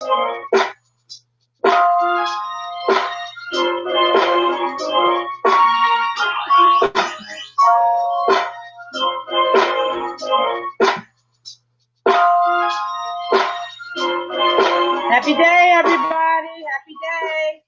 Happy day, everybody. Happy day.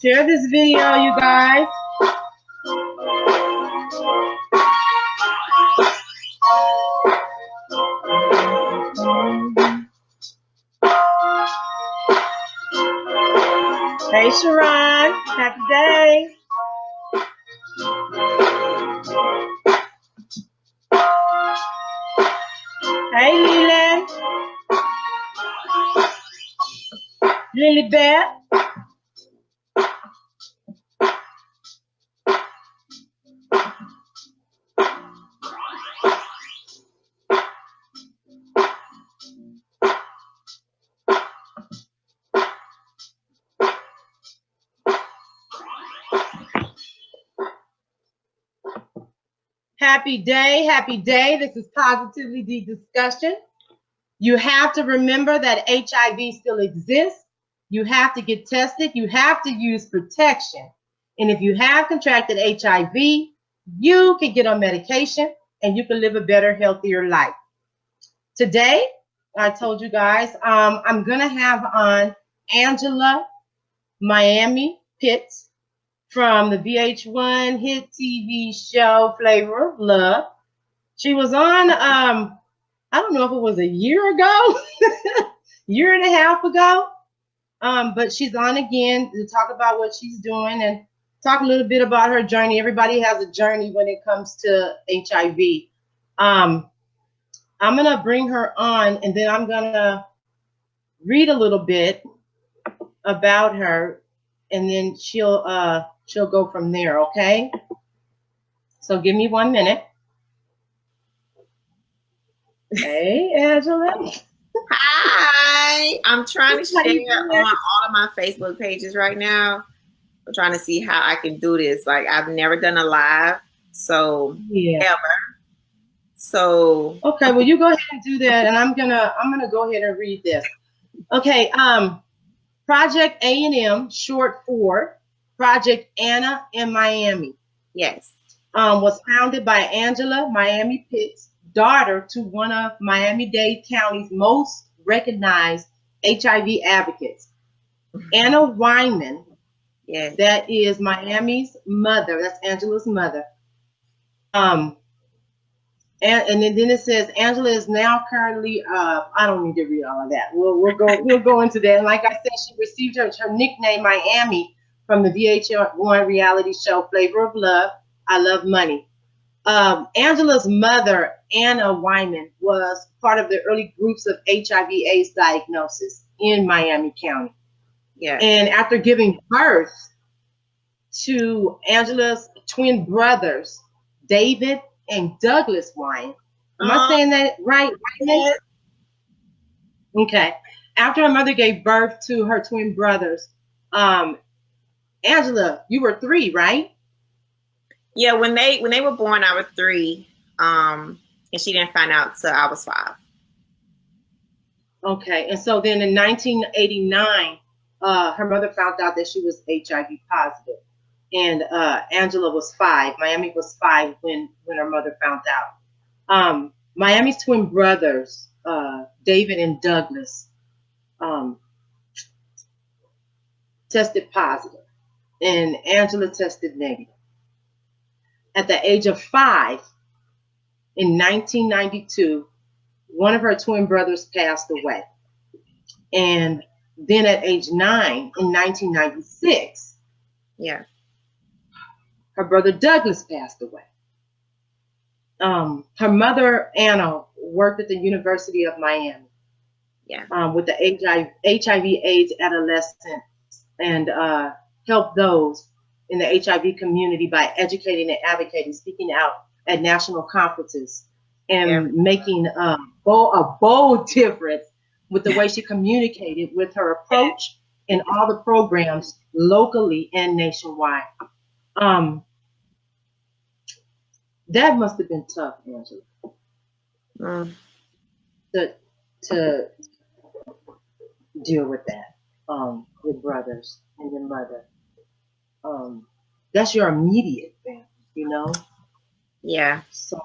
Share this video, you guys. Hey, Sharon. Happy day. Hey, Leland. Lilybeth. Happy day, happy day. This is Positively the Discussion. You have to remember that HIV still exists. You have to get tested. You have to use protection. And if you have contracted HIV, you can get on medication and you can live a better, healthier life. Today, I told you guys, I'm going to have on Angela Myammee Pitts from the VH1 hit TV show Flavor of Love. She was on, I don't know if it was a year ago, year and a half ago, but she's on again to talk about what she's doing and talk a little bit about her journey. Everybody has a journey when it comes to HIV. I'm going to bring her on, and then I'm going to read a little bit about her, and then she'll go from there, okay? So give me 1 minute. Hey, Angela. Hi. I'm trying to share on all of my Facebook pages right now. I'm trying to see how I can do this. Like, I've never done a live, so ever. So okay, well, you go ahead and do that, and I'm gonna go ahead and read this. Okay, Project A&M, short for Project Anna in Myammee. Yes. Was founded by Angela Myammee Pitts, daughter to one of Miami-Dade County's most recognized HIV advocates, Anna Weinman. Yes. That is Myammee's mother. That's Angela's mother. And then it says Angela is now currently. I don't need to read all of that. We'll go into that. And like I said, she received her nickname Myammee from the VH1 reality show Flavor of Love, I Love Money. Angela's mother, Anna Wyman, was part of the early groups of HIV/AIDS diagnosis in Miami County. Yeah. And after giving birth to Angela's twin brothers, David and Douglas Wyman, am I saying that right? Yes. Okay. After her mother gave birth to her twin brothers, Angela, you were 3, right? Yeah, when they were born, I was 3, and she didn't find out till I was 5. Okay, and so then in 1989, her mother found out that she was HIV positive, and Angela was 5. Myammee was 5 when her mother found out. Myammee's twin brothers, David and Douglas, tested positive, and Angela tested negative. At the age of 5, in 1992, one of her twin brothers passed away. And then at age 9, in 1996, yeah, her brother Douglas passed away. Her mother, Anna, worked at the University of Miami. Yeah. With the HIV/AIDS adolescents, and helped those in the HIV community by educating and advocating, speaking out at national conferences, and making a bold difference with the way she communicated with her approach in all the programs locally and nationwide. That must have been tough, Angela, to deal with that, with brothers and your mother. That's your immediate family, you know? Yeah. So,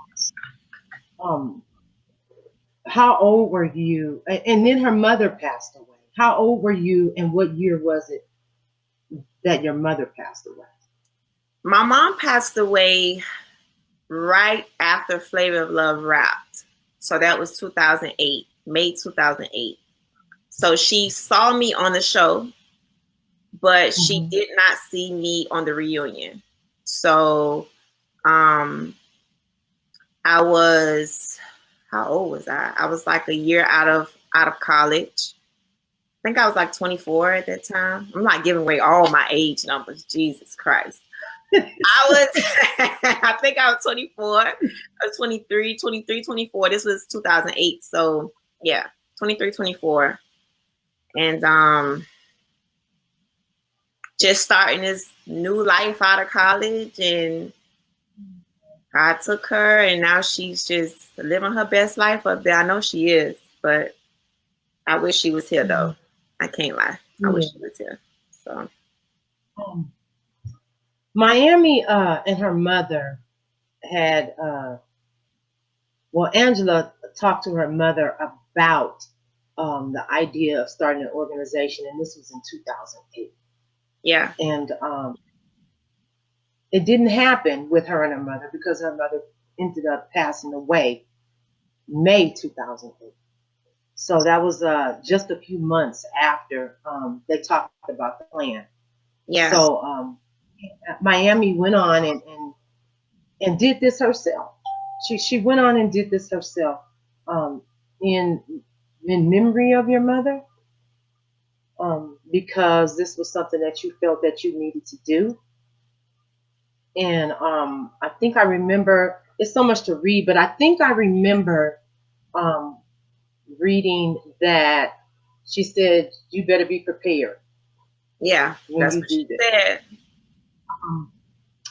how old were you? And then her mother passed away. How old were you, and what year was it that your mother passed away? My mom passed away right after Flavor of Love wrapped. So that was 2008, May 2008. So she saw me on the show, but she did not see me on the reunion. So I was, how old was I? I was like a year out of college. I think I was like 24 at that time. I'm not giving away all my age numbers. Jesus Christ. I think I was 24. I was 23, 24. This was 2008. So yeah, 23, 24. And just starting this new life out of college, and God took her, and now she's just living her best life up there. I know she is, but I wish she was here though. I can't lie. I wish she was here. So Myammee and her mother had Angela talked to her mother about the idea of starting an organization, and this was in 2008. Yeah. And it didn't happen with her and her mother because her mother ended up passing away May 2008. So that was just a few months after they talked about the plan. Yeah. So Myammee went on and did this herself. She went on and did this herself in memory of your mother, because this was something that you felt that you needed to do. And I think I remember, it's so much to read, but I think I remember reading that she said, you better be prepared. Yeah, that's what she said.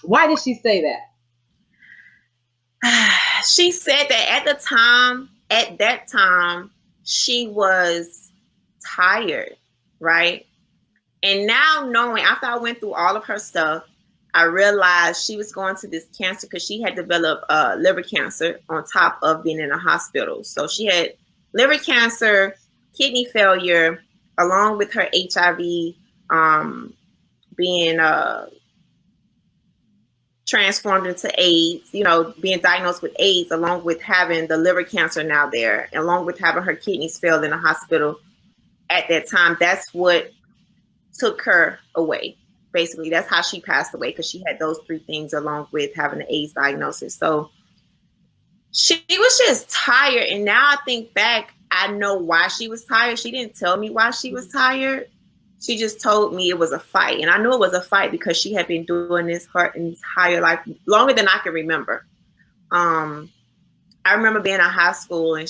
Why did she say that? She said that at that time, she was tired, right? And now knowing, after I went through all of her stuff, I realized she was going to this cancer because she had developed liver cancer on top of being in a hospital. So she had liver cancer, kidney failure, along with her HIV being transformed into AIDS, being diagnosed with AIDS, along with having the liver cancer now there, along with having her kidneys failed in the hospital at that time. That's what took her away. basically. That's how she passed away, because she had those 3 things along with having an AIDS diagnosis. So she was just tired. And now I think back, I know why she was tired. She didn't tell me why she was tired. She just told me it was a fight. And I knew it was a fight because she had been doing this her entire life, longer than I can remember. I remember being in high school, and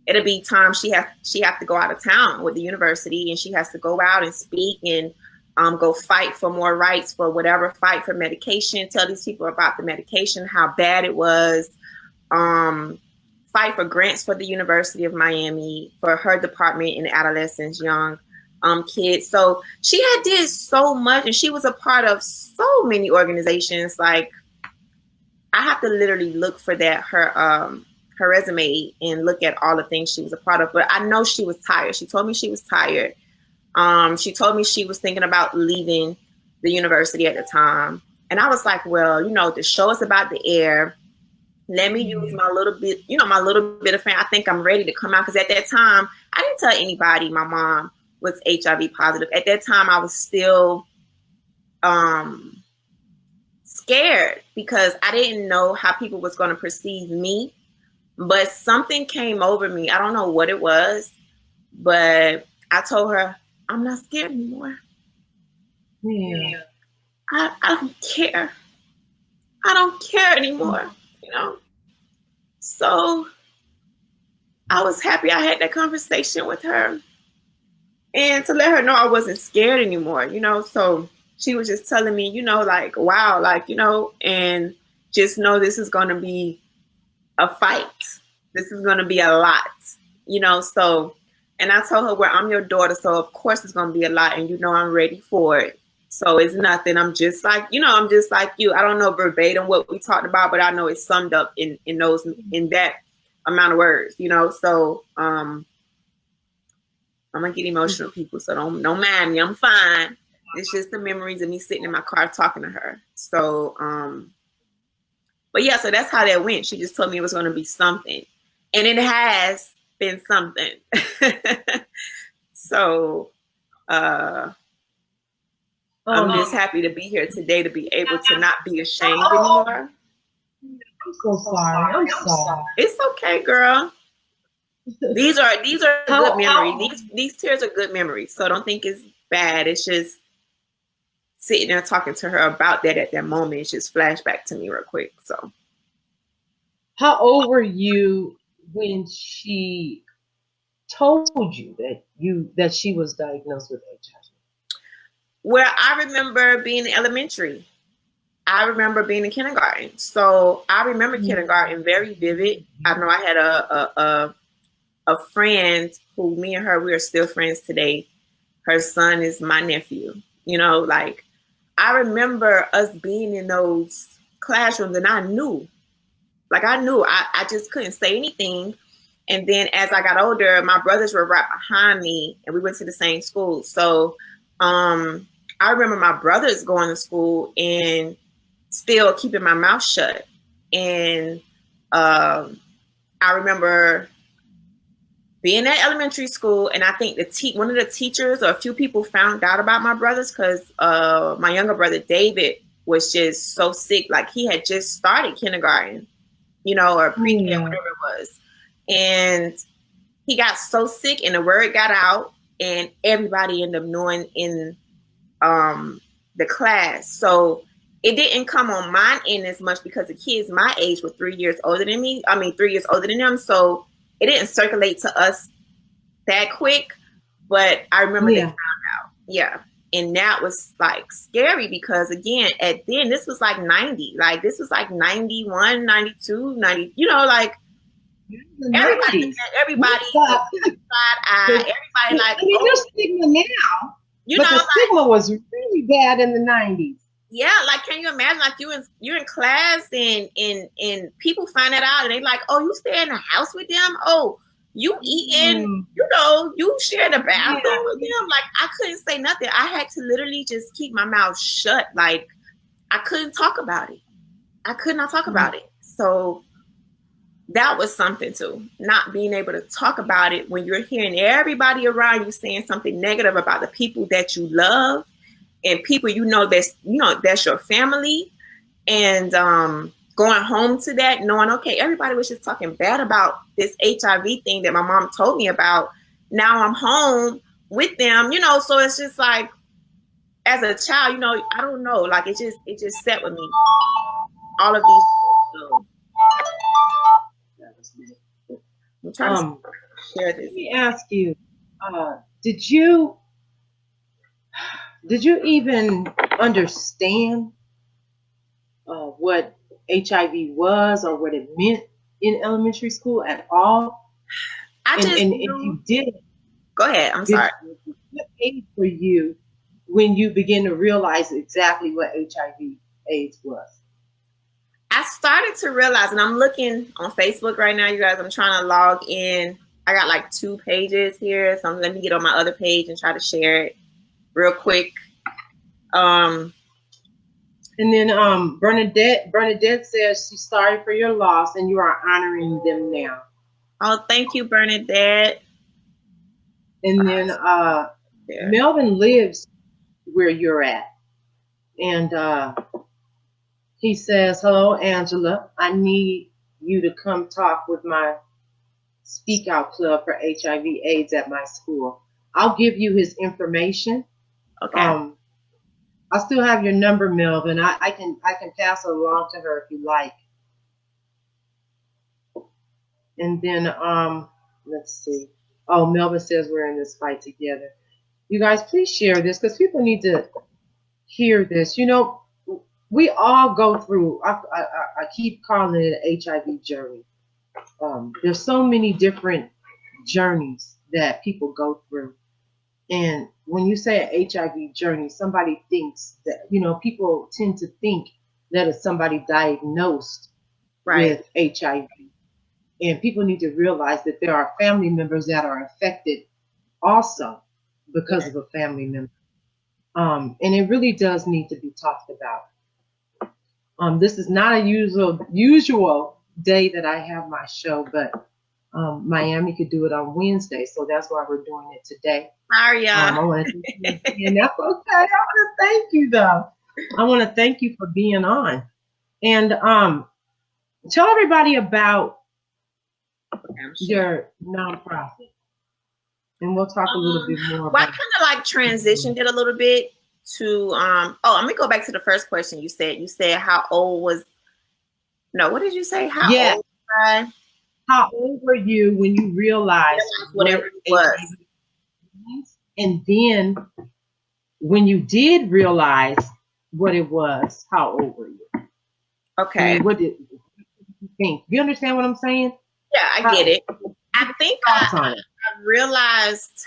it'll be time she have to go out of town with the university, and she has to go out and speak and go fight for more rights for whatever, fight for medication, tell these people about the medication, how bad it was, fight for grants for the University of Myammee, for her department in adolescents, young kids. So she had did so much, and she was a part of so many organizations. Like, I have to literally look for that, her resume, and look at all the things she was a part of. But I know she was tired. She told me she was tired. She told me she was thinking about leaving the university at the time. And I was like, well, the show is about to air. Let me use my little bit of fame. I think I'm ready to come out. Because at that time, I didn't tell anybody my mom was HIV positive. At that time, I was still scared, because I didn't know how people was going to perceive me. But something came over me. I don't know what it was, but I told her, I'm not scared anymore. Yeah. I don't care. I don't care anymore, So I was happy I had that conversation with her, and to let her know I wasn't scared anymore, So she was just telling me, like, wow, like, and just know this is going to be a fight. This is going to be a lot, So, and I told her, well, I'm your daughter, so of course it's going to be a lot, and I'm ready for it. So it's nothing. I'm just like, I'm just like you. I don't know verbatim what we talked about, but I know it's summed up in that amount of words, So I'm gonna get emotional, people. So don't mind me. I'm fine. It's just the memories of me sitting in my car talking to her. So, but yeah, so that's how that went. She just told me it was going to be something, and it has been something. So, I'm just happy to be here today, to be able to not be ashamed anymore. I'm so sorry. I'm sorry. It's okay, girl. These are good memories. These tears are good memories. So don't think it's bad. It's just sitting there talking to her about that at that moment. It's just flashback to me real quick. So, how old were you when she told you that she was diagnosed with HIV? Well, I remember being in elementary. I remember being in kindergarten. So I remember kindergarten very vivid. I know I had a friend who, me and her, we are still friends today. Her son is my nephew. Like, I remember us being in those classrooms, and I knew. I just couldn't say anything. And then as I got older, my brothers were right behind me, and we went to the same school. So I remember my brothers going to school and still keeping my mouth shut. And I remember being at elementary school, and I think one of the teachers or a few people found out about my brothers, because my younger brother David was just so sick. Like, he had just started kindergarten, or pre-K, whatever it was. And he got so sick, and the word got out, and everybody ended up knowing in the class. So it didn't come on mine end as much, because the kids my age were 3 years older than me. 3 years older than them. So it didn't circulate to us that quick, but I remember they found out. Yeah. And that was like scary, because again, this was like 90, like this was like 91, 92, 90, like everybody side eye, everybody like, there's stigma now, but the stigma was really bad in the 90s. Yeah, like, can you imagine, like, you're in class and people find that out, and they like, oh, you stay in the house with them? Oh, you eating, you share the bathroom with them? Like, I couldn't say nothing. I had to literally just keep my mouth shut. Like, I couldn't talk about it. I could not talk about it. So that was something too, not being able to talk about it when you're hearing everybody around you saying something negative about the people that you love. and people that's your family, and going home to that, knowing, okay, everybody was just talking bad about this HIV thing that my mom told me about. Now I'm home with them, so it's just like, as a child, I don't know, like it just set with me. All of these. So, I'm trying to share this. Let me ask you, did you even understand what HIV was or what it meant in elementary school at all? And if you did, go ahead. I'm sorry. What age were you when you began to realize exactly what HIV/AIDS was? I started to realize, and I'm looking on Facebook right now, you guys. I'm trying to log in. I got like 2 pages here, so let me get on my other page and try to share it real quick. And then Bernadette says she's sorry for your loss and you are honoring them now. Oh, thank you, Bernadette. And then Melvin lives where you're at. And he says, hello, Angela. I need you to come talk with my Speak Out Club for HIV/AIDS at my school. I'll give you his information. Okay. I still have your number, Melvin. I can pass it along to her if you like. And then let's see. Oh, Melvin says we're in this fight together. You guys, please share this because people need to hear this. We all go through. I keep calling it an HIV journey. There's so many different journeys that people go through. And when you say an HIV journey, somebody thinks that, people tend to think that it's somebody diagnosed with HIV. And people need to realize that there are family members that are affected also because of a family member. And it really does need to be talked about. This is not a usual day that I have my show, but Myammee could do it on Wednesday, so that's why we're doing it today. Sorry, I want to thank you, and that's okay. I want to thank you, though. I want to thank you for being on, and tell everybody about your nonprofit, and we'll talk a little bit more. Well, I kind of like transitioned it a little bit to let me go back to the first question you said. You said how old was? No, what did you say? How old was I? How old were you when you realized whatever it was? And then when you did realize what it was, how old were you? Okay. What did you think? You understand what I'm saying? Yeah, I get it. I think I realized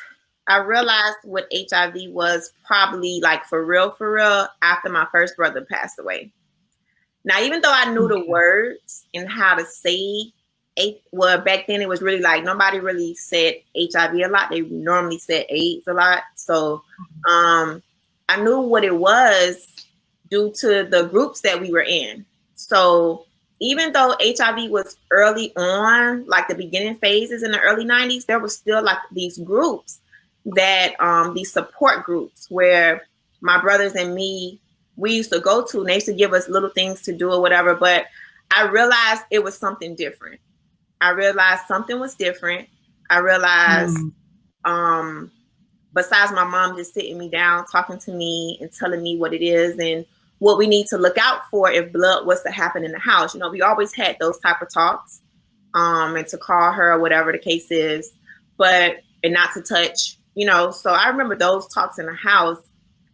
what HIV was probably like for real after my first brother passed away. Now, even though I knew the words and how to say it, well, back then it was really like nobody really said HIV a lot. They normally said AIDS a lot. So I knew what it was due to the groups that we were in. So even though HIV was early on, like the beginning phases in the early 90s, there was still like these groups that these support groups where my brothers and me, we used to go to, and they used to give us little things to do or whatever. But I realized it was something different. I realized something was different. I realized, besides my mom just sitting me down, talking to me and telling me what it is and what we need to look out for if blood was to happen in the house. We always had those type of talks, and to call her or whatever the case is, and not to touch, So I remember those talks in the house.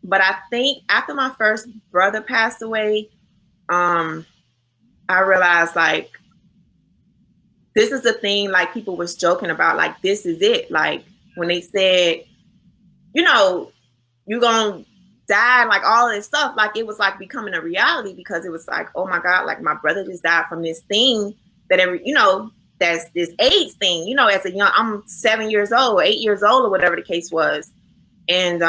But I think after my first brother passed away, I realized like, this is the thing, like people was joking about, like, this is it. Like when they said, you're going to die, like all this stuff, like it was like becoming a reality because it was like, oh my God, like my brother just died from this thing that that's this AIDS thing, as a young, I'm 7 years old, 8 years old or whatever the case was. And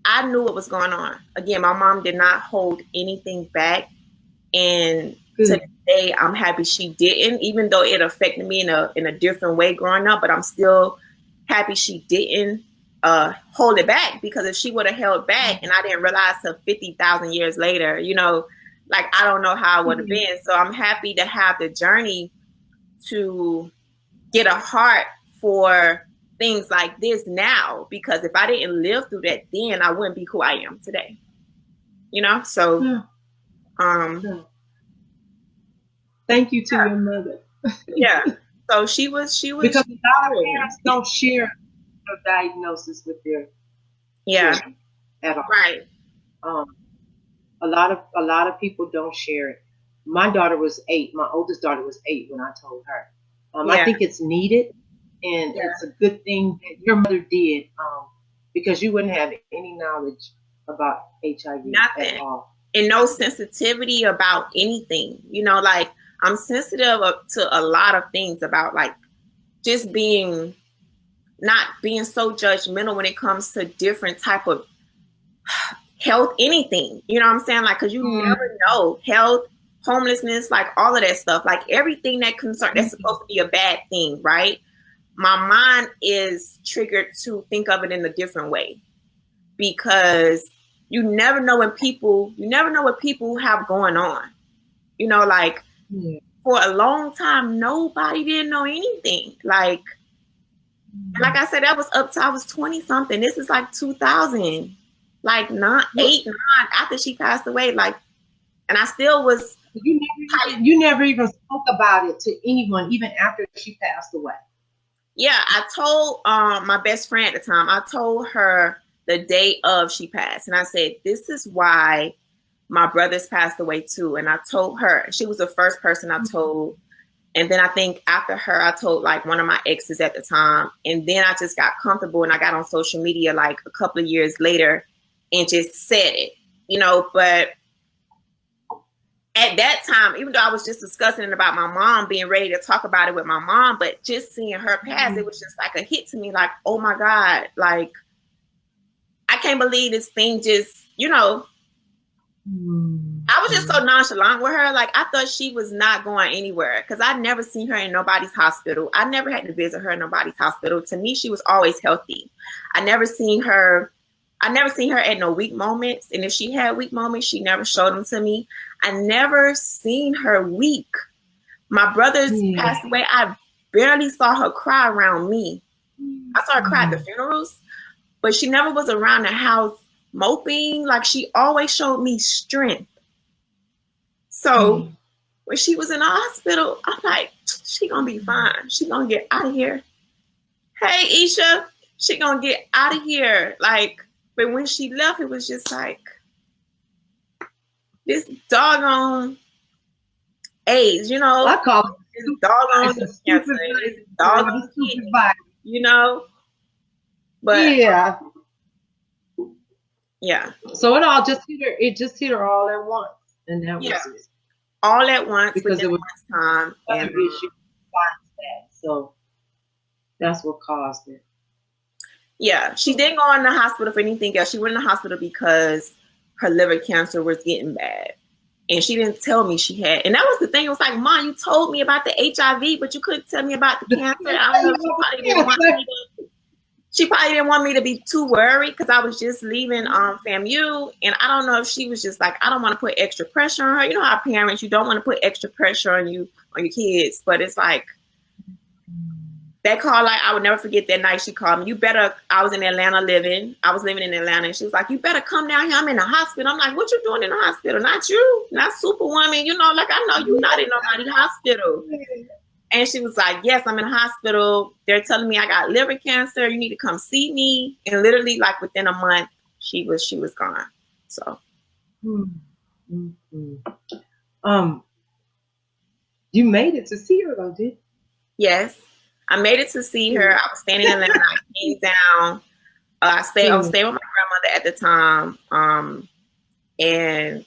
I knew what was going on. Again, my mom did not hold anything back. And to this day, I'm happy she didn't, even though it affected me in a different way growing up, but I'm still happy she didn't. hold it back, because if she would have held back and I didn't realize till 50,000 years later, you know, like, I don't know how it would have been. So I'm happy to have the journey to get a heart for things like this now, because if I didn't live through that then, I wouldn't be who I am today, you know? So thank you to your mother. Yeah. So she was because a lot of parents don't share their diagnosis with their children at all. Right. A lot of people don't share it. My daughter was 8. My oldest daughter was 8 when I told her. I think it's needed, and it's a good thing that your mother did, because you wouldn't have any knowledge about HIV at all. And no sensitivity about anything. You know, like, I'm sensitive to a lot of things about, like, just not being so judgmental when it comes to different type of health, anything. You know what I'm saying? Like, because you never know. Health, homelessness, like, all of that stuff, like, everything that's supposed to be a bad thing, right? My mind is triggered to think of it in a different way, because you never know what people have going on. You know, like, for a long time, nobody didn't know anything. Like I said, that was up to I was 20 something. This is like 2000, like 8, 9 after she passed away. Like, and I still was. You never even spoke about it to anyone, even after she passed away. Yeah, I told my best friend at the time. I told her the day of she passed, and I said, "This is why my brothers passed away too." And I told her. She was the first person I told. And then I think after her, I told, like, one of my exes at the time. And then I just got comfortable and I got on social media like a couple of years later and just said it, you know. But at that time, even though I was just discussing it about my mom, being ready to talk about it with my mom, but just seeing her pass, it was just like a hit to me, like, oh my God, like, I can't believe this thing just, you know. I was just so nonchalant with her. Like, I thought she was not going anywhere, because I'd never seen her in nobody's hospital. I never had to visit her in nobody's hospital. To me, she was always healthy. I never seen her at no weak moments. And if she had weak moments, she never showed them to me. I never seen her weak. My brothers passed away. I barely saw her cry around me. I saw her cry at the funerals, but she never was around the house moping. Like, she always showed me strength. So when she was in the hospital, I'm like, she gonna be fine. She gonna get out of here. Hey, Isha, she gonna get out of here. Like, but when she left, it was just like, this doggone AIDS, you know? I call it this doggone cancer. This doggone virus, you know? But yeah. So it all just hit her. It just hit her all at once, and that was it. All at once, because it was time, and so that's what caused it. Yeah, she didn't go in the hospital for anything else. She went in the hospital because her liver cancer was getting bad, and she didn't tell me she had. And that was the thing. It was like, Mom, you told me about the HIV, but you couldn't tell me about the cancer. I don't know. She probably didn't want me to be too worried, because I was just leaving FAMU, and I don't know if she was just like, I don't want to put extra pressure on her. You know how parents, you don't want to put extra pressure on your kids, but it's like that call. Like, I would never forget that night she called me. I was in Atlanta living. I was living in Atlanta, and she was like, you better come down here. I'm in the hospital. I'm like, what you doing in the hospital? Not you, not Superwoman. You know, like, I know you not in nobody's hospital. And she was like, yes, I'm in the hospital. They're telling me I got liver cancer. You need to come see me. And literally, like, within a month, she was gone. So. You made it to see her, though, did you? Yes, I made it to see her. I was staying in Atlanta. I came down. I was staying with my grandmother at the time. And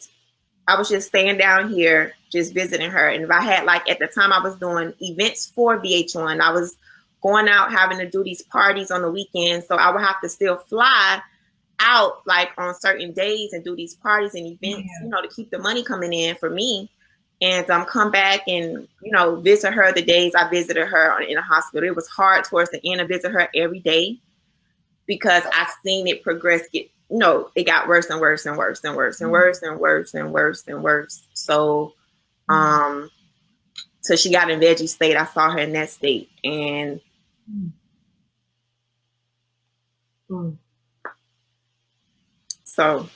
I was just staying down here, just visiting her. And if I had, like, at the time I was doing events for VH1, I was going out having to do these parties on the weekends. So I would have to still fly out, like, on certain days and do these parties and events, you know, to keep the money coming in for me. And come back and, you know, visit her the days I visited her in the hospital. It was hard towards the end to visit her every day. because I seen it progress. It got worse and worse and worse and worse and worse and worse and worse and worse. So, so she got in veggie state. I saw her in that state, and so,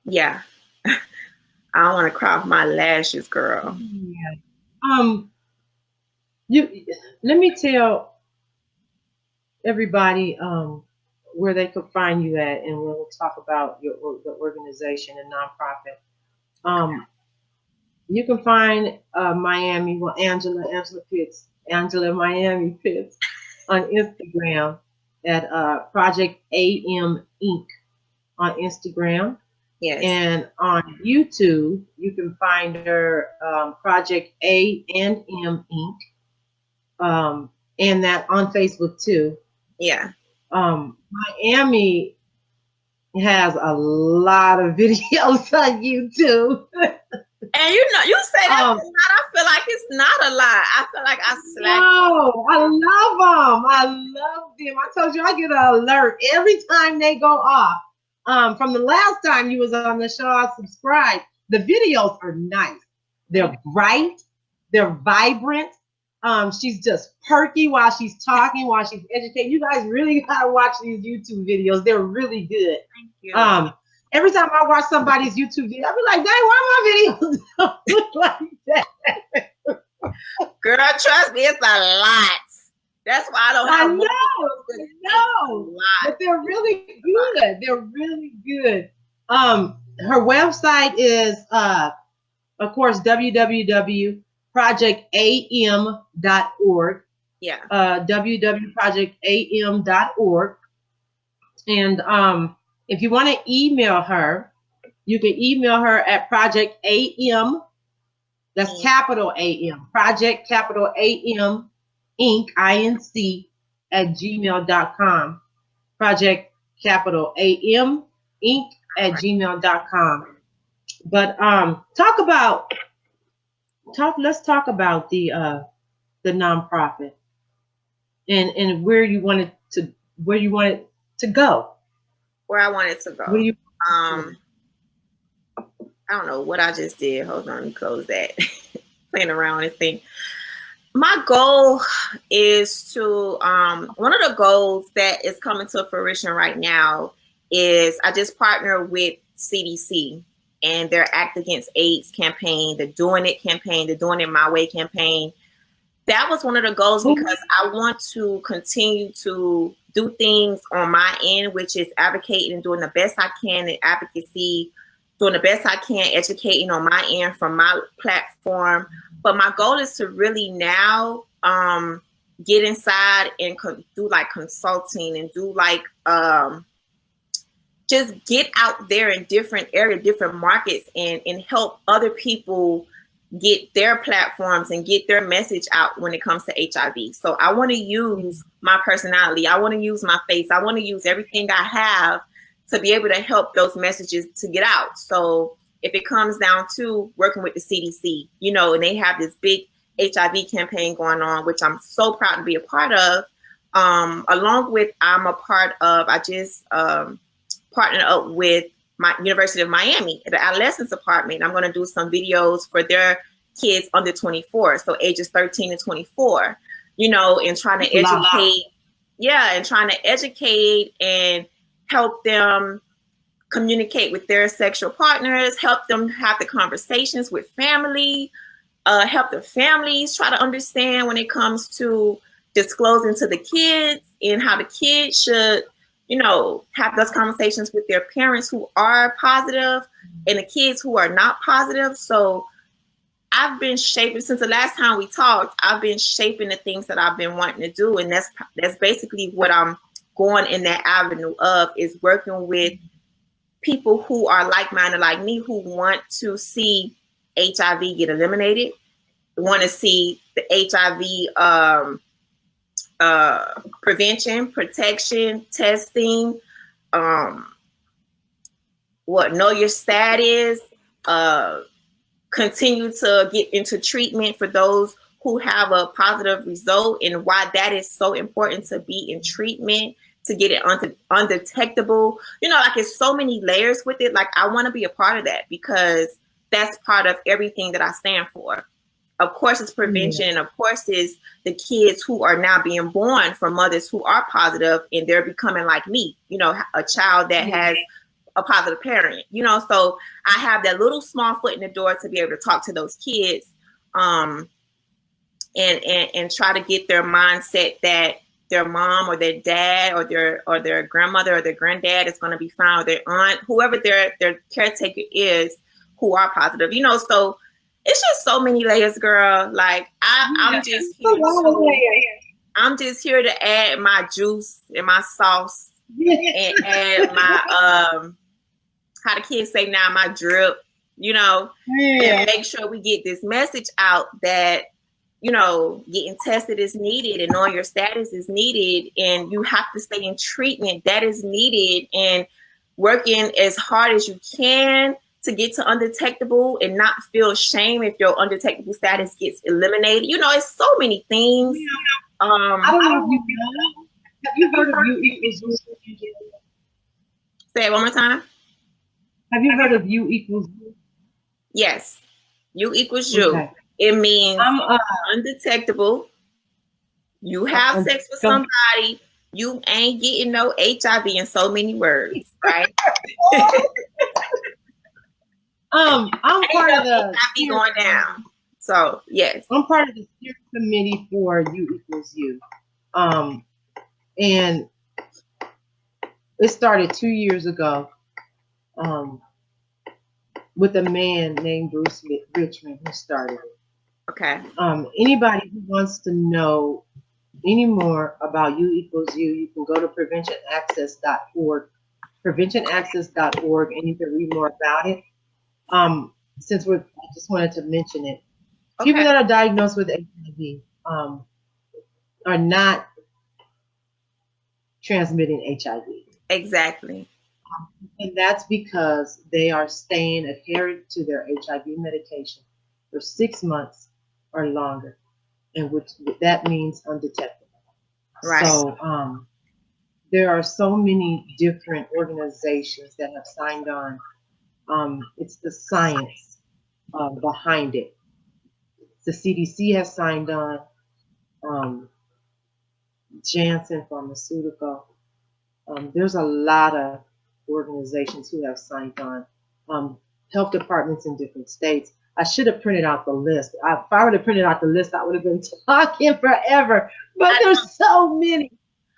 yeah, I don't want to crop my lashes, girl. Yeah. Let me tell everybody where they could find you at, and we'll talk about the organization and nonprofit. You can find Myammee, well, Angela Myammee Pitts on Instagram at Project AM Inc. on Instagram. Yes. And on YouTube, you can find her Project A&M Inc. And that on Facebook too. Yeah. Myammee has a lot of videos on YouTube. And you say that's a lot. I feel like it's not a lot. I feel like I slack. No, I love them. I love them. I told you I get an alert every time they go off. From the last time you was on the show, I subscribed. The videos are nice. They're bright. They're vibrant. She's just perky while she's talking, while she's educating. You guys really gotta watch these YouTube videos. They're really good. Thank you. Every time I watch somebody's YouTube video, I'll be like, dang, why my videos don't look like that? Girl, trust me, it's a lot. That's why I don't have No, but they're really good. They're really good. Her website is, of course, www.projectam.org. Yeah. www.projectam.org. And if you want to email her, you can email her at Project AM. That's capital AM. Project capital AM Inc. INC at gmail.com. Project capital AM Inc. at gmail.com. But let's talk about the nonprofit and where you want it to go. Where I want it to go. I don't know what I just did. Hold on, let me close that. Playing around with this thing. My goal is to one of the goals that is coming to fruition right now is I just partner with CDC and their Act Against AIDS campaign, the Doing It campaign, the Doing It My Way campaign. That was one of the goals because I want to continue to do things on my end, which is advocating and doing the best I can in advocacy, doing the best I can educating on my end from my platform. But my goal is to really now get inside and do like consulting and do like just get out there in different areas, different markets and help other people get their platforms and get their message out when it comes to HIV. So I want to use my personality. I want to use my face. I want to use everything I have to be able to help those messages to get out. So if it comes down to working with the CDC, and they have this big HIV campaign going on, which I'm so proud to be a part of, along with I just partnered up with my University of Miami, the adolescence department. I'm going to do some videos for their kids under 24, so ages 13 to 24, and trying to educate. Yeah, and trying to educate and help them communicate with their sexual partners, help them have the conversations with family, help the families try to understand when it comes to disclosing to the kids and how the kids should have those conversations with their parents who are positive and the kids who are not positive. So I've been shaping, since the last time we talked, I've been shaping the things that I've been wanting to do. And that's basically what I'm going in that avenue of, is working with people who are like-minded like me, who want to see HIV get eliminated, want to see the HIV prevention, protection, testing, know your status, continue to get into treatment for those who have a positive result, and why that is so important to be in treatment, to get it undetectable. You know, like it's so many layers with it. Like I want to be a part of that because that's part of everything that I stand for. Of course, it's prevention. Of course, is the kids who are now being born from mothers who are positive and they're becoming like me, you know, a child that has a positive parent, you know. So I have that little small foot in the door to be able to talk to those kids and try to get their mindset that their mom or their dad or their grandmother or their granddad is going to be fine, or their aunt, whoever their caretaker is, who are positive, you know. So it's just so many layers, girl. Like I'm just here to add my juice and my sauce and add my how the kids say now, my drip, you know, and make sure we get this message out that, you know, getting tested is needed and knowing your status is needed, and you have to stay in treatment that is needed, and working as hard as you can to get to undetectable and not feel shame if your undetectable status gets eliminated. You know, it's so many things. I don't know if you know. Have you heard of UequalsU? Say it one more time. Have you heard of UequalsU? Yes. UequalsU. Okay. It means undetectable. You have sex with somebody. You ain't getting no HIV in so many words, right? I'm part of the HIV going down. So yes, I'm part of the steering committee for UequalsU, and it started 2 years ago with a man named Bruce Richmond who started it. Okay. Anybody who wants to know any more about UequalsU, you can go to preventionaccess.org, preventionaccess.org, and you can read more about it. Since I just wanted to mention it. Okay. People that are diagnosed with HIV are not transmitting HIV. Exactly. And that's because they are staying adherent to their HIV medication for 6 months or longer, and which that means undetectable. Right. So there are so many different organizations that have signed on. It's the science behind it. The CDC has signed on. Janssen Pharmaceutical. There's a lot of organizations who have signed on. Health departments in different states. I should have printed out the list. If I would have printed out the list, I would have been talking forever. But there's so many.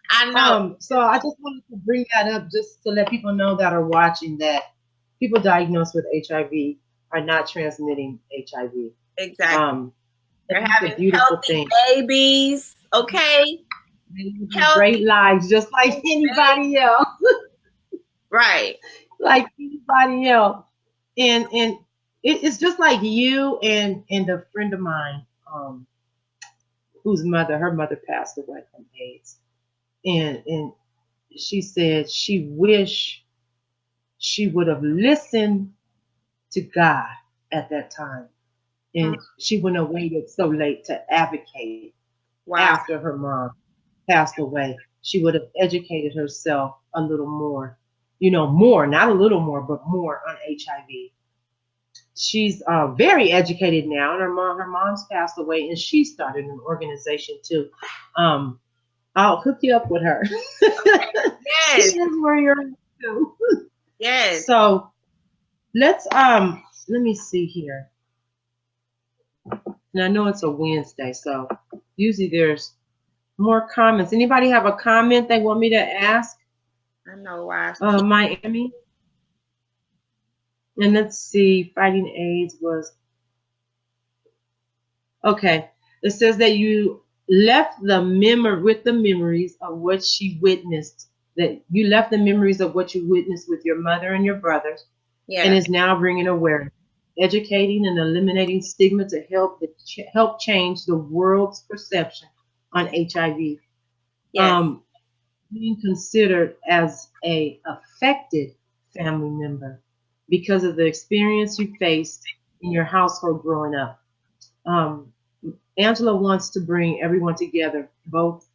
I know. So I just wanted to bring that up just to let people know that are watching that people diagnosed with HIV are not transmitting HIV. Exactly. They're having healthy babies. Okay. Great lives, just like anybody else. Right. Like anybody else. And it's just like you and a friend of mine, her mother passed away from AIDS. And she said she wished she would have listened to God at that time. And she wouldn't have waited so late to advocate after her mom passed away. She would have educated herself a little more, not a little more, but more on HIV. She's very educated now, and her mom's passed away, and she started an organization too. I'll hook you up with her. Yes. She's where you're too. Yes. So let's let me see here. And I know it's a Wednesday, so usually there's more comments. Anybody have a comment they want me to ask? I know why. Myammee. And let's see, fighting AIDS was okay. It says that you left the with the memories of what she witnessed. That you left the memories of what you witnessed with your mother and your brothers, and is now bringing awareness, educating and eliminating stigma to help change the world's perception on HIV. Yes. Being considered as a affected family member because of the experience you faced in your household growing up. Angela wants to bring everyone together, both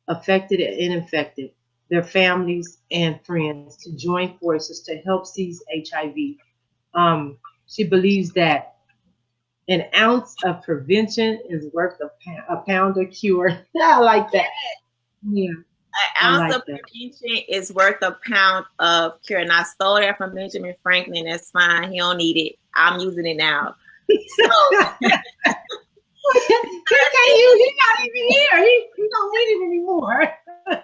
affected and infected, their families and friends, to join forces to help seize HIV. She believes that an ounce of prevention is worth a pound of cure. I like that. Yeah, An ounce of prevention is worth a pound of cure. And I stole that from Benjamin Franklin. That's fine. He don't need it. I'm using it now. So, he's not even here. He don't need it anymore. He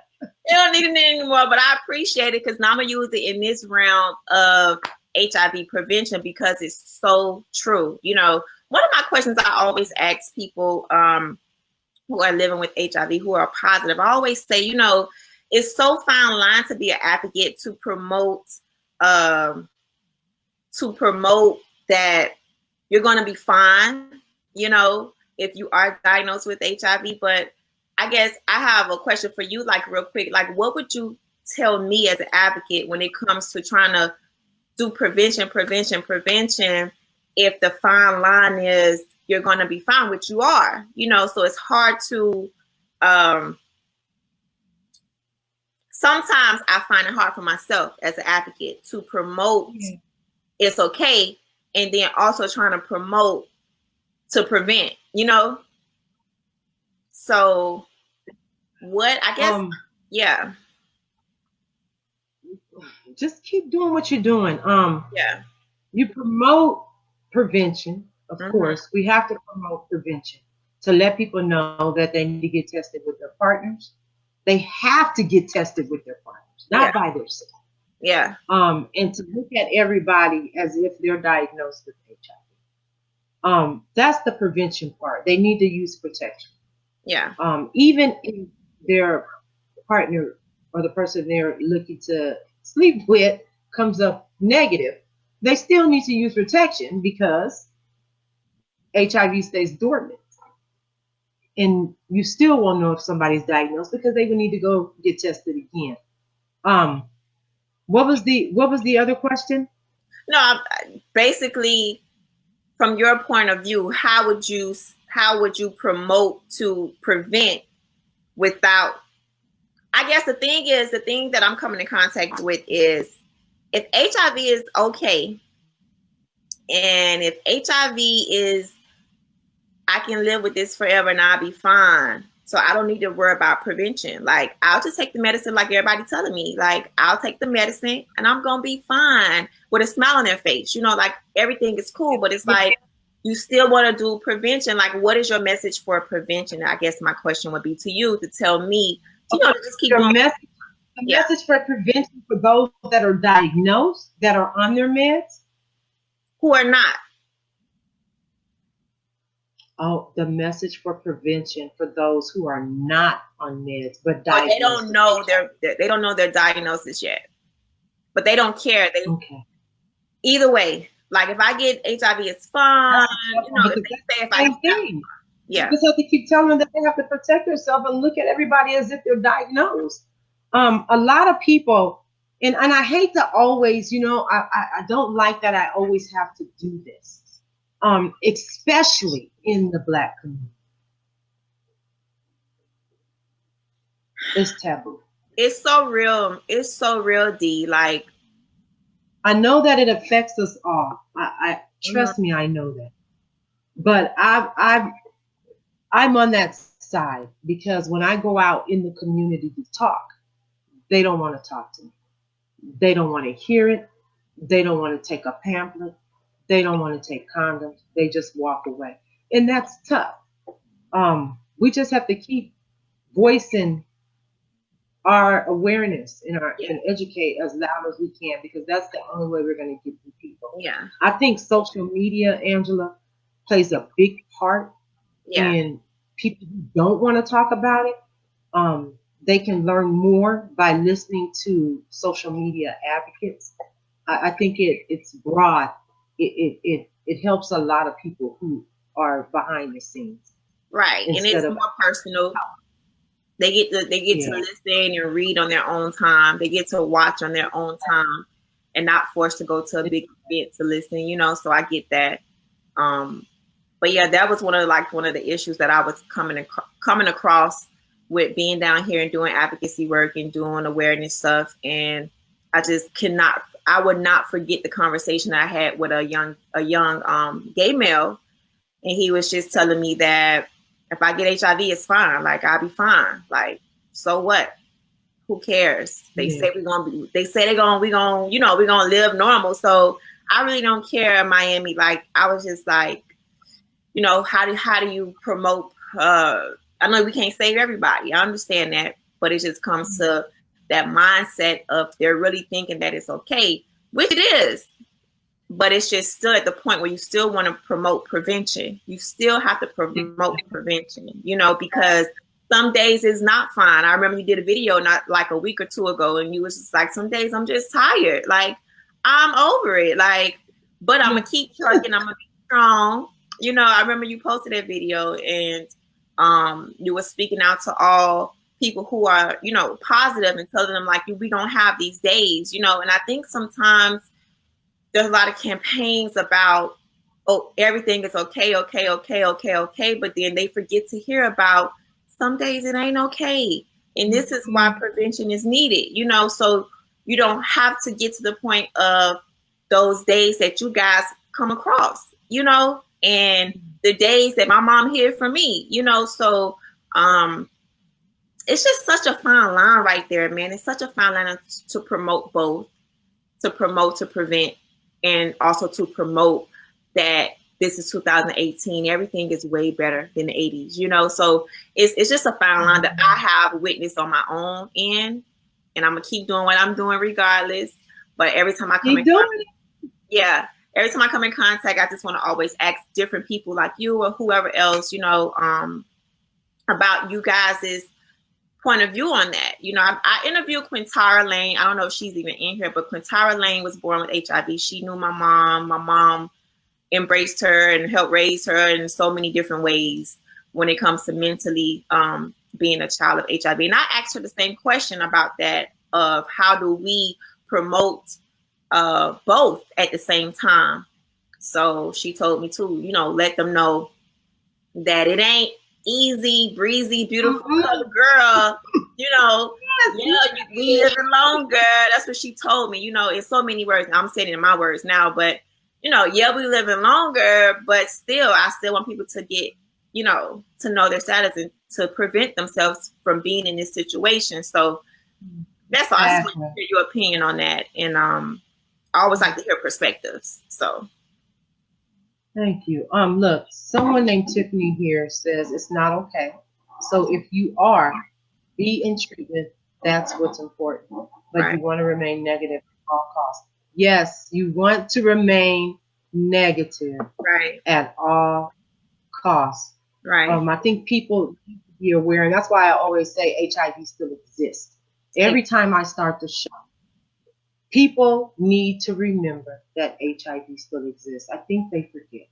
don't need it anymore, but I appreciate it because now I'm going to use it in this round of HIV prevention because it's so true. You know, one of my questions I always ask people who are living with HIV, who are positive, I always say, you know, it's so fine line to be an advocate to promote that you're going to be fine, you know, if you are diagnosed with HIV. But I guess I have a question for you, like real quick, like what would you tell me as an advocate when it comes to trying to do prevention, if the fine line is you're going to be fine, which you are, you know, so it's hard to, sometimes I find it hard for myself as an advocate to promote it's okay, and then also trying to promote to prevent, you know? So what, I guess, yeah. Just keep doing what you're doing. Yeah. You promote prevention, of course. We have to promote prevention to let people know that they need to get tested with their partners. They have to get tested with their partners, not by themselves. Yeah. And to look at everybody as if they're diagnosed with HIV. That's the prevention part. They need to use protection. Yeah. Even if their partner or the person they're looking to sleep with comes up negative, they still need to use protection because HIV stays dormant. And you still won't know if somebody's diagnosed because they would need to go get tested again. What was the other question? No, basically, from your point of view, how would you promote to prevent without? I guess the thing that I'm coming in contact with is if HIV is okay, and if HIV is, I can live with this forever and I'll be fine. So I don't need to worry about prevention. Like, I'll just take the medicine like everybody telling me. Like, I'll take the medicine and I'm going to be fine with a smile on their face. You know, like everything is cool, but it's like you still want to do prevention. Like, what is your message for prevention? I guess my question would be to you to tell me, you know, to just keep going. Message for prevention for those that are diagnosed, that are on their meds? Who are not. Oh, the message for prevention for those who are not on meds but diagnosed. But they don't know their diagnosis yet. But they don't care. Either way, like if I get HIV, it's fine. You know, if they say if I thing. You just have to keep telling them that they have to protect themselves and look at everybody as if they're diagnosed. A lot of people, and I hate to always, you know, I don't like that I always have to do this. Especially in the Black community. It's taboo. It's so real. It's so real, D. Like, I know that it affects us all. I trust me, I know that. But I'm on that side because when I go out in the community to talk, they don't want to talk to me. They don't want to hear it. They don't want to take a pamphlet. They don't want to take condoms. They just walk away. And that's tough. We just have to keep voicing our awareness and educate as loud as we can because that's the only way we're going to get to people. Yeah. I think social media, Angela, plays a big part in people who don't want to talk about it. They can learn more by listening to social media advocates. I think it's broad. It helps a lot of people who are behind the scenes. Right. And it's more personal. They get to listen and read on their own time. They get to watch on their own time and not forced to go to a big event to listen, you know, so I get that. But but yeah, that was one of the issues that I was coming across with being down here and doing advocacy work and doing awareness stuff. And I would not forget the conversation I had with a young gay male. And he was just telling me that if I get HIV, it's fine. Like, I'll be fine. Like, so what? Who cares? They say we're gonna live normal. So I really don't care, Myammee. Like, I was just like, how do you promote? I know we can't save everybody. I understand that, but it just comes to that mindset of they're really thinking that it's okay, which it is. But it's just still at the point where you still want to promote prevention. You still have to promote prevention, because some days is not fine. I remember you did a video not like a week or two ago, and you was just like, some days I'm just tired. Like, I'm over it. Like, but I'm gonna keep trucking. I'm gonna be strong. I remember you posted that video, and you were speaking out to all people who are, positive, and telling them like, we don't have these days, and I think sometimes there's a lot of campaigns about, oh, everything is okay, but then they forget to hear about some days it ain't okay. And this is why prevention is needed, so you don't have to get to the point of those days that you guys come across, and the days that my mom hid from me, so it's just such a fine line right there, man. It's such a fine line to promote both, to prevent, and also to promote that this is 2018. Everything is way better than the 80s, so it's just a fine line that I have witnessed on my own end, and I'm gonna keep doing what I'm doing regardless. But every time I come every time I come in contact, I just want to always ask different people like you or whoever else, about you guys' point of view on that. I interviewed Quintara Lane. I don't know if she's even in here, but Quintara Lane was born with HIV. She knew my mom. My mom embraced her and helped raise her in so many different ways when it comes to mentally being a child of HIV. And I asked her the same question about that, of how do we promote both at the same time. So she told me to, let them know that it ain't easy, breezy, beautiful girl, we living longer. That's what she told me, in so many words. I'm saying it in my words now, but we living longer, but still, I still want people to get, to know their status and to prevent themselves from being in this situation. So that's all. I just want to hear your opinion on that. And I always like to hear perspectives. So thank you. Look, someone named Tiffany here says it's not okay. So if you are, be in treatment. That's what's important. But you want to remain negative at all costs. Yes, you want to remain negative at all costs. Right. I think people need to be aware, and that's why I always say HIV still exists. Every time I start the show, people need to remember that HIV still exists. I think they forget.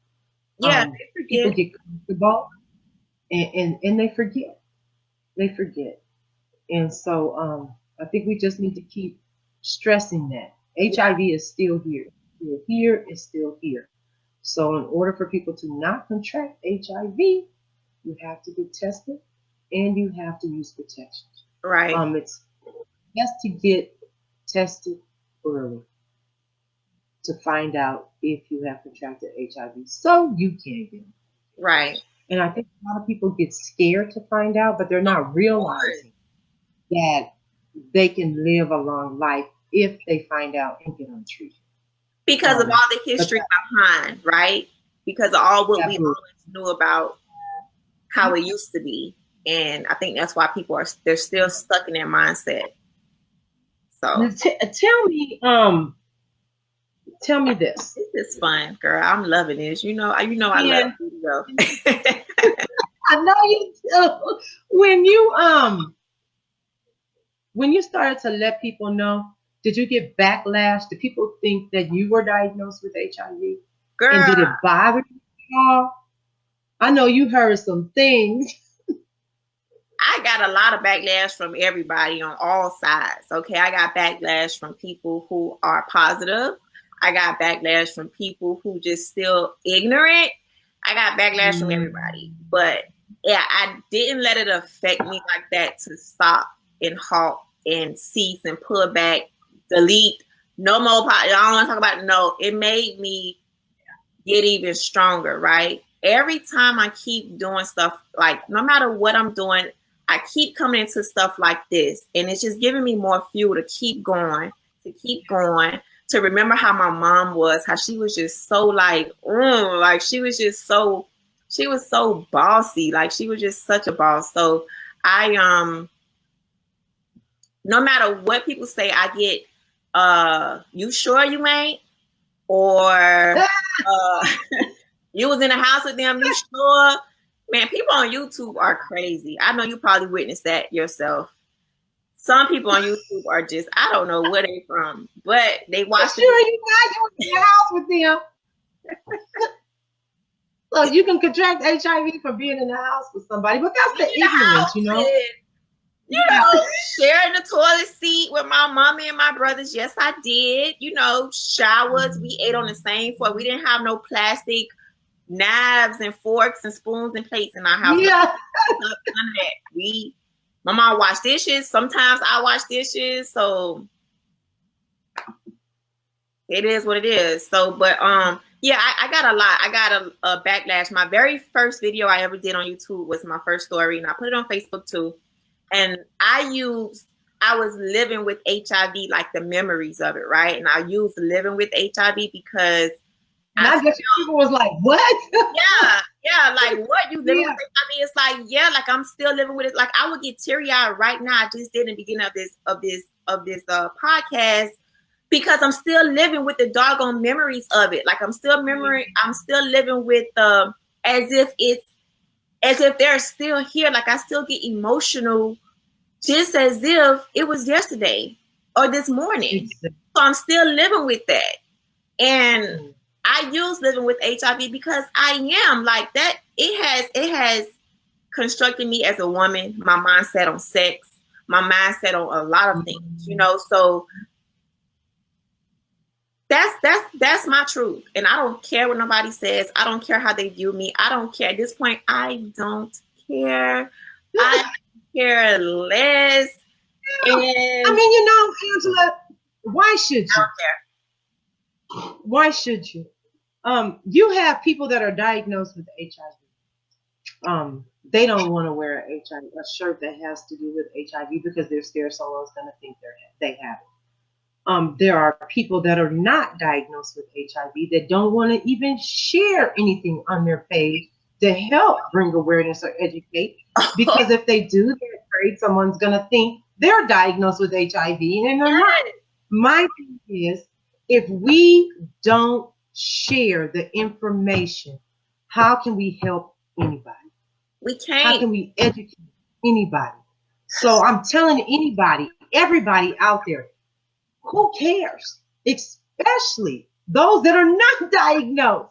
Yeah, they forget. People get comfortable and they forget. They forget. And so I think we just need to keep stressing that. HIV is still here. Still here, is still here. So in order for people to not contract HIV, you have to get tested and you have to use protection. Right. It's best to get tested early to find out if you have contracted HIV so you can get it. Right. And I think a lot of people get scared to find out, but they're not realizing that they can live a long life if they find out and get on treatment. Because of all the history behind, right? Because of all what we always knew about how it used to be. And I think that's why people they're still stuck in their mindset. So tell me this. It's fun, girl. I'm loving this. I love video. I know you do. When you started to let people know, did you get backlash? Did people think that you were diagnosed with HIV? Girl. And did it bother you at all? I know you heard some things. I got a lot of backlash from everybody on all sides. Okay, I got backlash from people who are positive. I got backlash from people who just still ignorant. I got backlash from everybody. But yeah, I didn't let it affect me like that to stop and halt and cease and pull back, delete, no more. I don't want to talk about it. No, it made me get even stronger, right? Every time I keep doing stuff, like no matter what I'm doing, I keep coming into stuff like this, and it's just giving me more fuel to keep going, to remember how my mom was, how she was just so like she was just so, she was so bossy, like she was just such a boss. So I no matter what people say, I get you sure you ain't, or you was in the house with them, you sure? Man, people on YouTube are crazy. I know you probably witnessed that yourself. Some people on YouTube are just, I don't know where they from, but they watch. Sure, you was in the house with them. Look, you can contract HIV from being in the house with somebody, but that's the ignorance, you know. You know, sharing the toilet seat with my mommy and my brothers. Yes, I did. You know, showers. We ate on the same floor. We didn't have no plastic knives and forks and spoons and plates in our house. Yeah. None of that. My mom washed dishes. Sometimes I wash dishes. So it is what it is. So, but yeah, I got a lot. I got a backlash. My very first video I ever did on YouTube was my first story, and I put it on Facebook too. And I was living with HIV, like the memories of it, right? And I used living with HIV because I guess people was like, what? Yeah, like what, you living with HIV? It's like, yeah, like I'm still living with it. Like I would get teary-eyed right now. I just did in the beginning of this podcast, because I'm still living with the doggone memories of it. Like I'm still living with as if they're still here. Like I still get emotional, just as if it was yesterday or this morning. So I'm still living with that. And I use living with HIV because I am like that. It has constructed me as a woman, my mindset on sex, my mindset on a lot of things, you know. So that's my truth. And I don't care what nobody says. I don't care how they view me. I don't care. At this point, I don't care. I care less. And I mean, you know, Angela, why should you? I don't care. Why should you? You have people that are diagnosed with HIV. They don't want to wear a shirt that has to do with HIV because they're scared someone's going to think they have it. There are people that are not diagnosed with HIV that don't want to even share anything on their page to help bring awareness or educate, because if they do, they're afraid someone's going to think they're diagnosed with HIV and they're not. My thing is, if we don't share the information, how can we help anybody? We can't. How can we educate anybody? So I'm telling anybody, everybody out there, who cares? Especially those that are not diagnosed.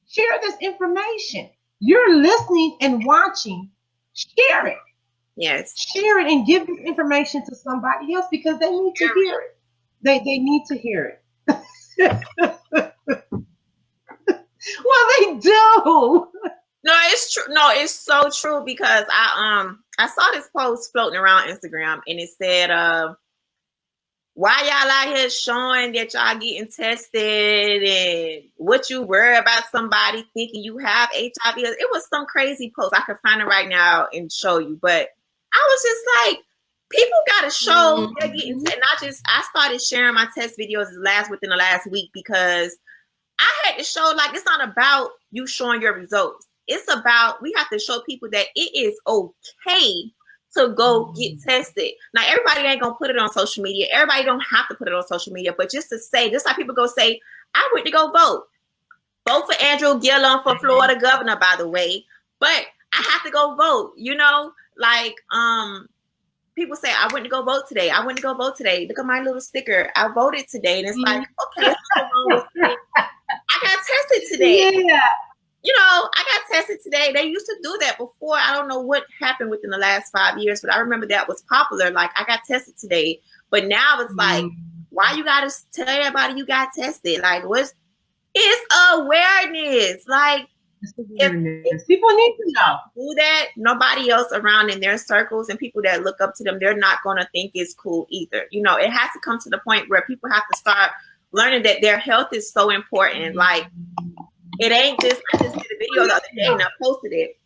Share this information. You're listening and watching. Share it. Yes. Share it and give this information to somebody else because they need to hear it. They need to hear it. Well, they do. No, it's true. No, it's so true, because I saw this post floating around Instagram, and it said, why y'all out here showing that y'all getting tested and what you worry about somebody thinking you have HIV? It was some crazy post. I could find it right now and show you, but I was just like, people got to show they're getting tested. I started sharing my test videos within the last week, because I had to show, like, it's not about you showing your results. It's about, we have to show people that it is okay to go get tested. Now, everybody ain't gonna put it on social media. Everybody don't have to put it on social media, but just to say, just like people go say, I went to go vote. Vote for Andrew Gillum for Florida governor, by the way. But I have to go vote, you know? Like, people say, I went to go vote today. I went to go vote today. Look at my little sticker. I voted today. And it's like, okay, I got tested today. Yeah. You know, I got tested today. They used to do that before. I don't know what happened within the last 5 years, but I remember that was popular. Like, I got tested today. But now it's like, why you got to tell everybody you got tested? Like, it's awareness. Like, If people need to know. Do that, nobody else around in their circles and people that look up to them, they're not going to think it's cool either. You know, it has to come to the point where people have to start learning that their health is so important. Like, it ain't just, I just did a video the other day and I posted it.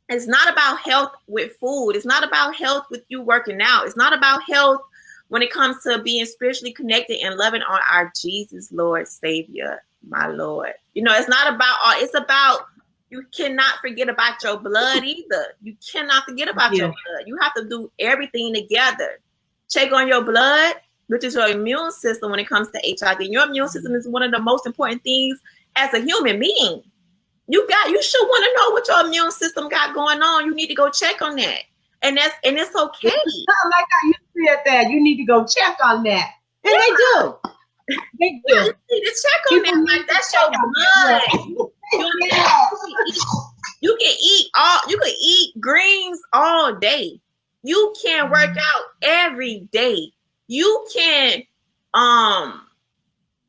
It's not about health with food. It's not about health with you working out. It's not about health when it comes to being spiritually connected and loving on our Jesus, Lord, Savior, my Lord. You know, it's not about all, it's about, you cannot forget about your blood either. You cannot forget about your blood. You have to do everything together. Check on your blood, which is your immune system when it comes to HIV. Your immune system is one of the most important things as a human being. You should want to know what your immune system got going on. You need to go check on that. And it's okay. I like how you said that. You need to go check on that. And they do. They do. You need to check on that. Like, that's your blood. You can eat greens all day. You can work out every day. You can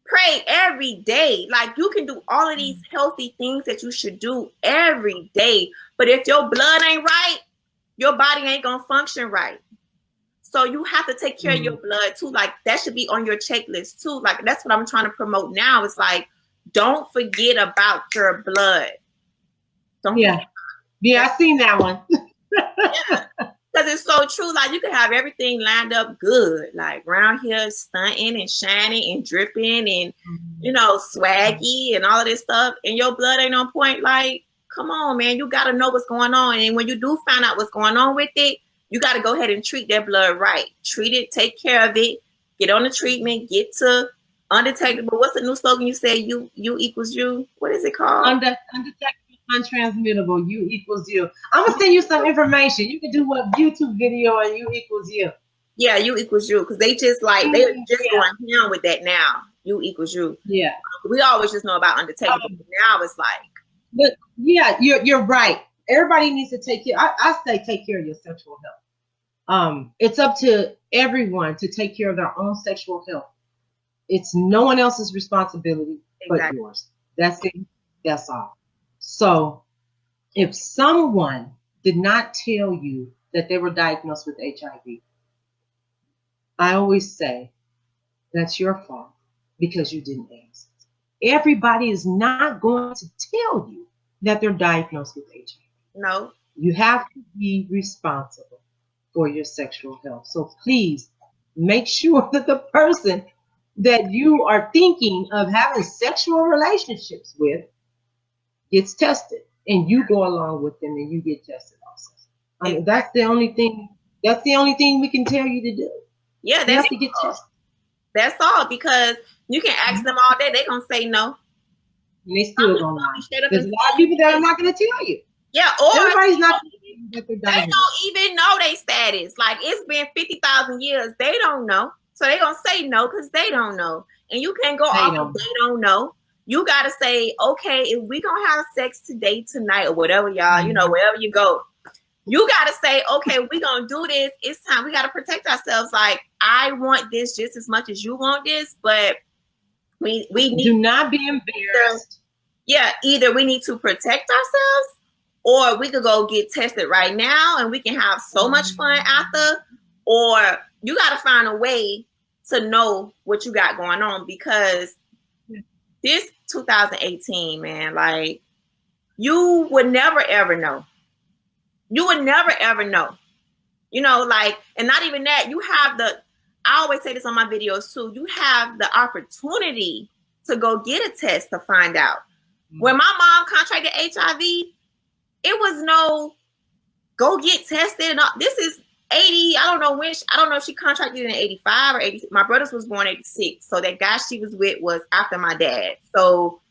pray every day. Like, you can do all of these healthy things that you should do every day. But if your blood ain't right, your body ain't gonna function right. So you have to take care of your blood too. Like, that should be on your checklist too. Like, that's what I'm trying to promote now. It's like, don't forget about your blood. Yeah, I seen that one. Yeah, because it's so true. Like, you can have everything lined up good, like around here stunting and shining and dripping and you know, swaggy and all of this stuff, and your blood ain't on point. Like, come on, man, you got to know what's going on. And when you do find out what's going on with it, you got to go ahead and treat that blood right. Treat it, take care of it, get on the treatment, get to undetectable. What's the new slogan you say? U equals U. What is it called? Undetectable, untransmittable. UequalsU. I'm gonna send you some information. You can do a YouTube video on UequalsU. Yeah, UequalsU, because they just like they're just going down with that now. UequalsU. Yeah. We always just know about undetectable, but now it's like. But yeah, you're right. Everybody needs to take care. I say take care of your sexual health. It's up to everyone to take care of their own sexual health. It's no one else's responsibility but yours. That's it. That's all. So if someone did not tell you that they were diagnosed with HIV, I always say that's your fault because you didn't ask. Everybody is not going to tell you that they're diagnosed with HIV. No. You have to be responsible for your sexual health. So please make sure that the person that you are thinking of having sexual relationships with gets tested, and you go along with them and you get tested also. I mean, that's the only thing we can tell you to do. Yeah, you have to get tested. That's all, because you can ask them all day, they're gonna say no. And they still gonna lie. There's a lot of people that are not gonna tell you. Yeah, or everybody's not they don't even know their status. Like, it's been 50,000 years. They don't know. So they're gonna say no because they don't know. And you can't go off if they don't know. You gotta say, okay, if we gonna have sex today, tonight, or whatever, y'all, you know, wherever you go, you gotta say, okay, we gonna do this. It's time. We gotta protect ourselves. Like, I want this just as much as you want this, but we need do not be embarrassed. Either we need to protect ourselves, or we could go get tested right now and we can have so much fun after, or you got to find a way to know what you got going on, because this 2018, man, like, you would never, ever know. You would never, ever know. You know, like, and not even that, you have I always say this on my videos too, you have the opportunity to go get a test to find out. When my mom contracted HIV, it was no go get tested. This is 80. I don't know if she contracted in 85 or 86. My brother's was born 86. So that guy she was with was after my dad. So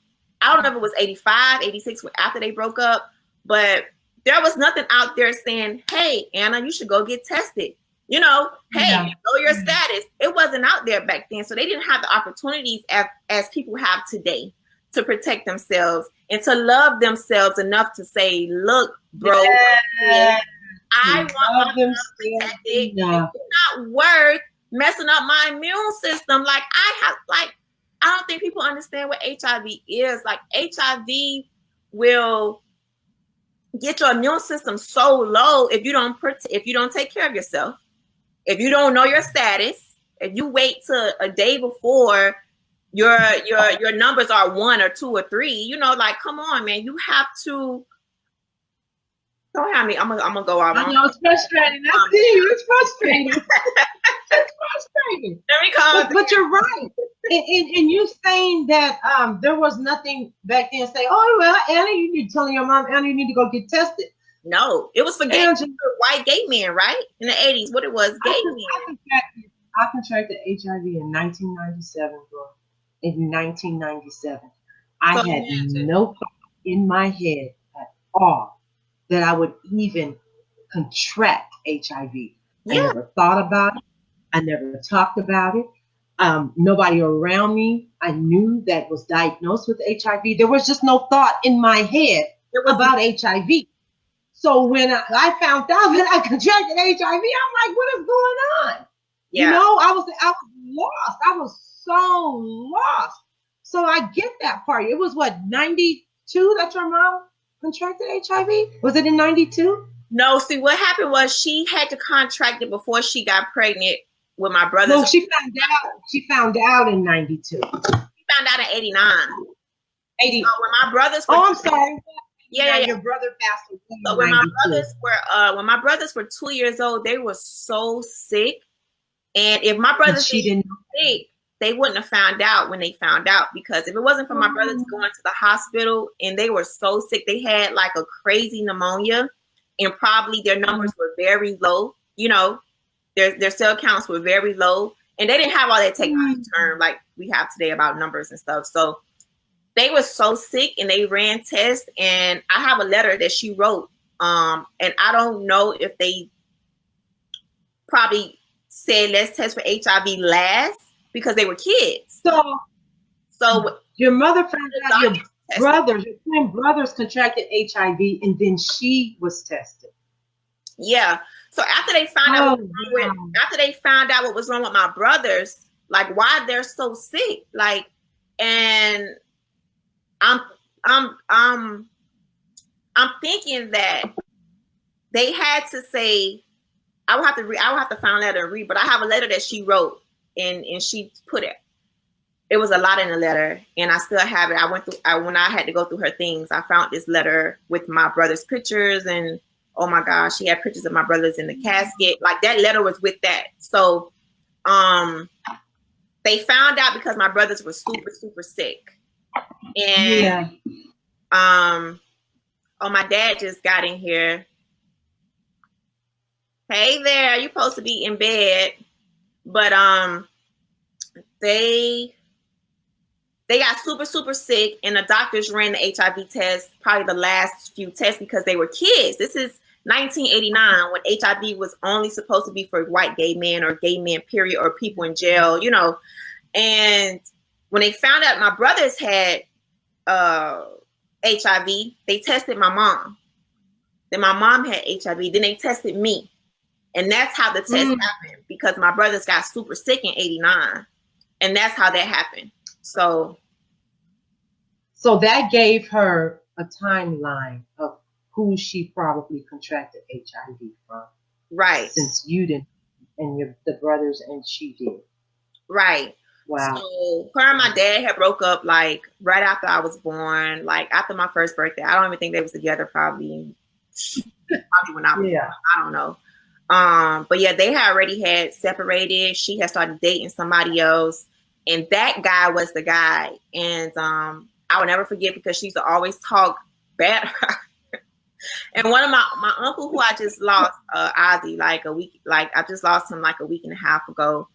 I don't know if it was 85, 86 after they broke up, but there was nothing out there saying, hey, Anna, you should go get tested. You know, hey, know your status. It wasn't out there back then. So they didn't have the opportunities as people have today to protect themselves and to love themselves enough to say, look, bro, I want them protected. It's not worth messing up my immune system. Like, I don't think people understand what HIV is. Like, HIV will get your immune system so low if you don't take care of yourself, if you don't know your status, if you wait till a day before your numbers are 1 or 2 or 3, you know, like, come on, man, you have to. Don't have me. I'm gonna go out. I know it's frustrating. I see you. It's frustrating. It's frustrating. But you're right. And you saying that there was nothing back then. Say, oh well, Anna, you need to tell your mom, Anna, you need to go get tested. No, it was for white gay men, right? In the 80s, what it was, gay men. I contracted HIV in 1997, bro. In 1997, I had no thought in my head at all that I would even contract HIV. Yeah. I never thought about it. I never talked about it. Nobody around me I knew that was diagnosed with HIV. There was just no thought in my head about HIV. So when I found out that I contracted HIV, I'm like, what is going on? Yeah. You know, I was lost. I was so lost. So I get that part. It was what, 92 that your mom contracted HIV? Was it in 92? No, see, what happened was she had to contract it before she got pregnant with my brother. No, she found out in 92. She found out in 89. 80. So when my brothers were I'm sorry. Yeah, your brother passed away. So when my brothers were 2 years old, they were so sick. And if my brothers didn't sick, they wouldn't have found out when they found out, because if it wasn't for my brothers going to the hospital and they were so sick, they had like a crazy pneumonia, and probably their numbers were very low. You know, their cell counts were very low, and they didn't have all that technology term like we have today about numbers and stuff. So they were so sick, and they ran tests, and I have a letter that she wrote. And I don't know if they probably said let's test for HIV last because they were kids. So your mother found out your twin brothers contracted HIV, and then she was tested. Yeah. So after they found out what was wrong with my brothers, like why they're so sick, like, and I'm thinking that they had to say, I will have to find a letter and read, but I have a letter that she wrote, and she put it. It was a lot in the letter, and I still have it. When I had to go through her things, I found this letter with my brother's pictures, and oh my gosh, she had pictures of my brothers in the casket. Like that letter was with that. So, they found out because my brothers were super, super sick. And my dad just got in here. Hey there, you're supposed to be in bed. But they got super, super sick, and the doctors ran the HIV test, probably the last few tests, because they were kids. This is 1989, when HIV was only supposed to be for white gay men or gay men, period, or people in jail, you know. And when they found out my brothers had HIV, they tested my mom. Then my mom had HIV. Then they tested me. And that's how the test happened, because my brothers got super sick in 89. And that's how that happened. So that gave her a timeline of who she probably contracted HIV from. Right. Since you didn't, and the brothers and she did. Right. Wow. So her and my dad had broke up like right after I was born, like after my first birthday. I don't even think they was together probably when I was born. I don't know. But yeah, they had already had separated. She had started dating somebody else, and that guy was the guy. And I will never forget, because she used to always talk bad. And one of my uncle, who I just lost, Ozzy, I just lost him like a week and a half ago.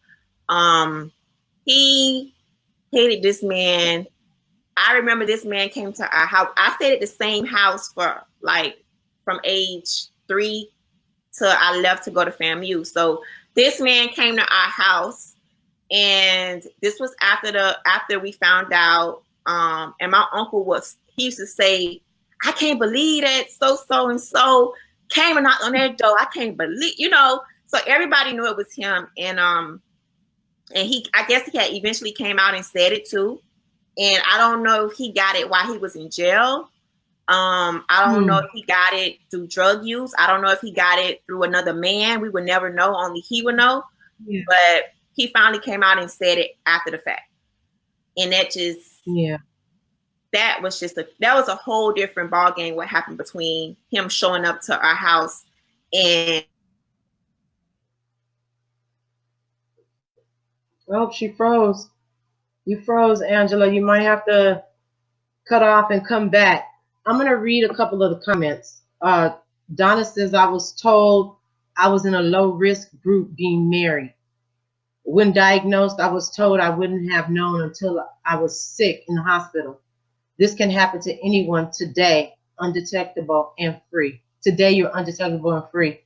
He hated this man. I remember this man came to our house. I stayed at the same house for like from age 3 till I left to go to FAMU. So this man came to our house, and this was after we found out. And my uncle he used to say, I can't believe that so and so came and knocked on their door. I can't believe, you know. So everybody knew it was him. And I guess he had eventually came out and said it too. And I don't know if he got it while he was in jail. I don't know if he got it through drug use. I don't know if he got it through another man. We would never know. Only he would know. Yeah. But he finally came out and said it after the fact. And that just, that was a whole different ball game. What happened between him showing up to our house and. Oh, she froze. You froze, Angela. You might have to cut off and come back. I'm going to read a couple of the comments. Donna says, I was told I was in a low-risk group being married. When diagnosed, I was told I wouldn't have known until I was sick in the hospital. This can happen to anyone today, undetectable and free. Today, you're undetectable and free.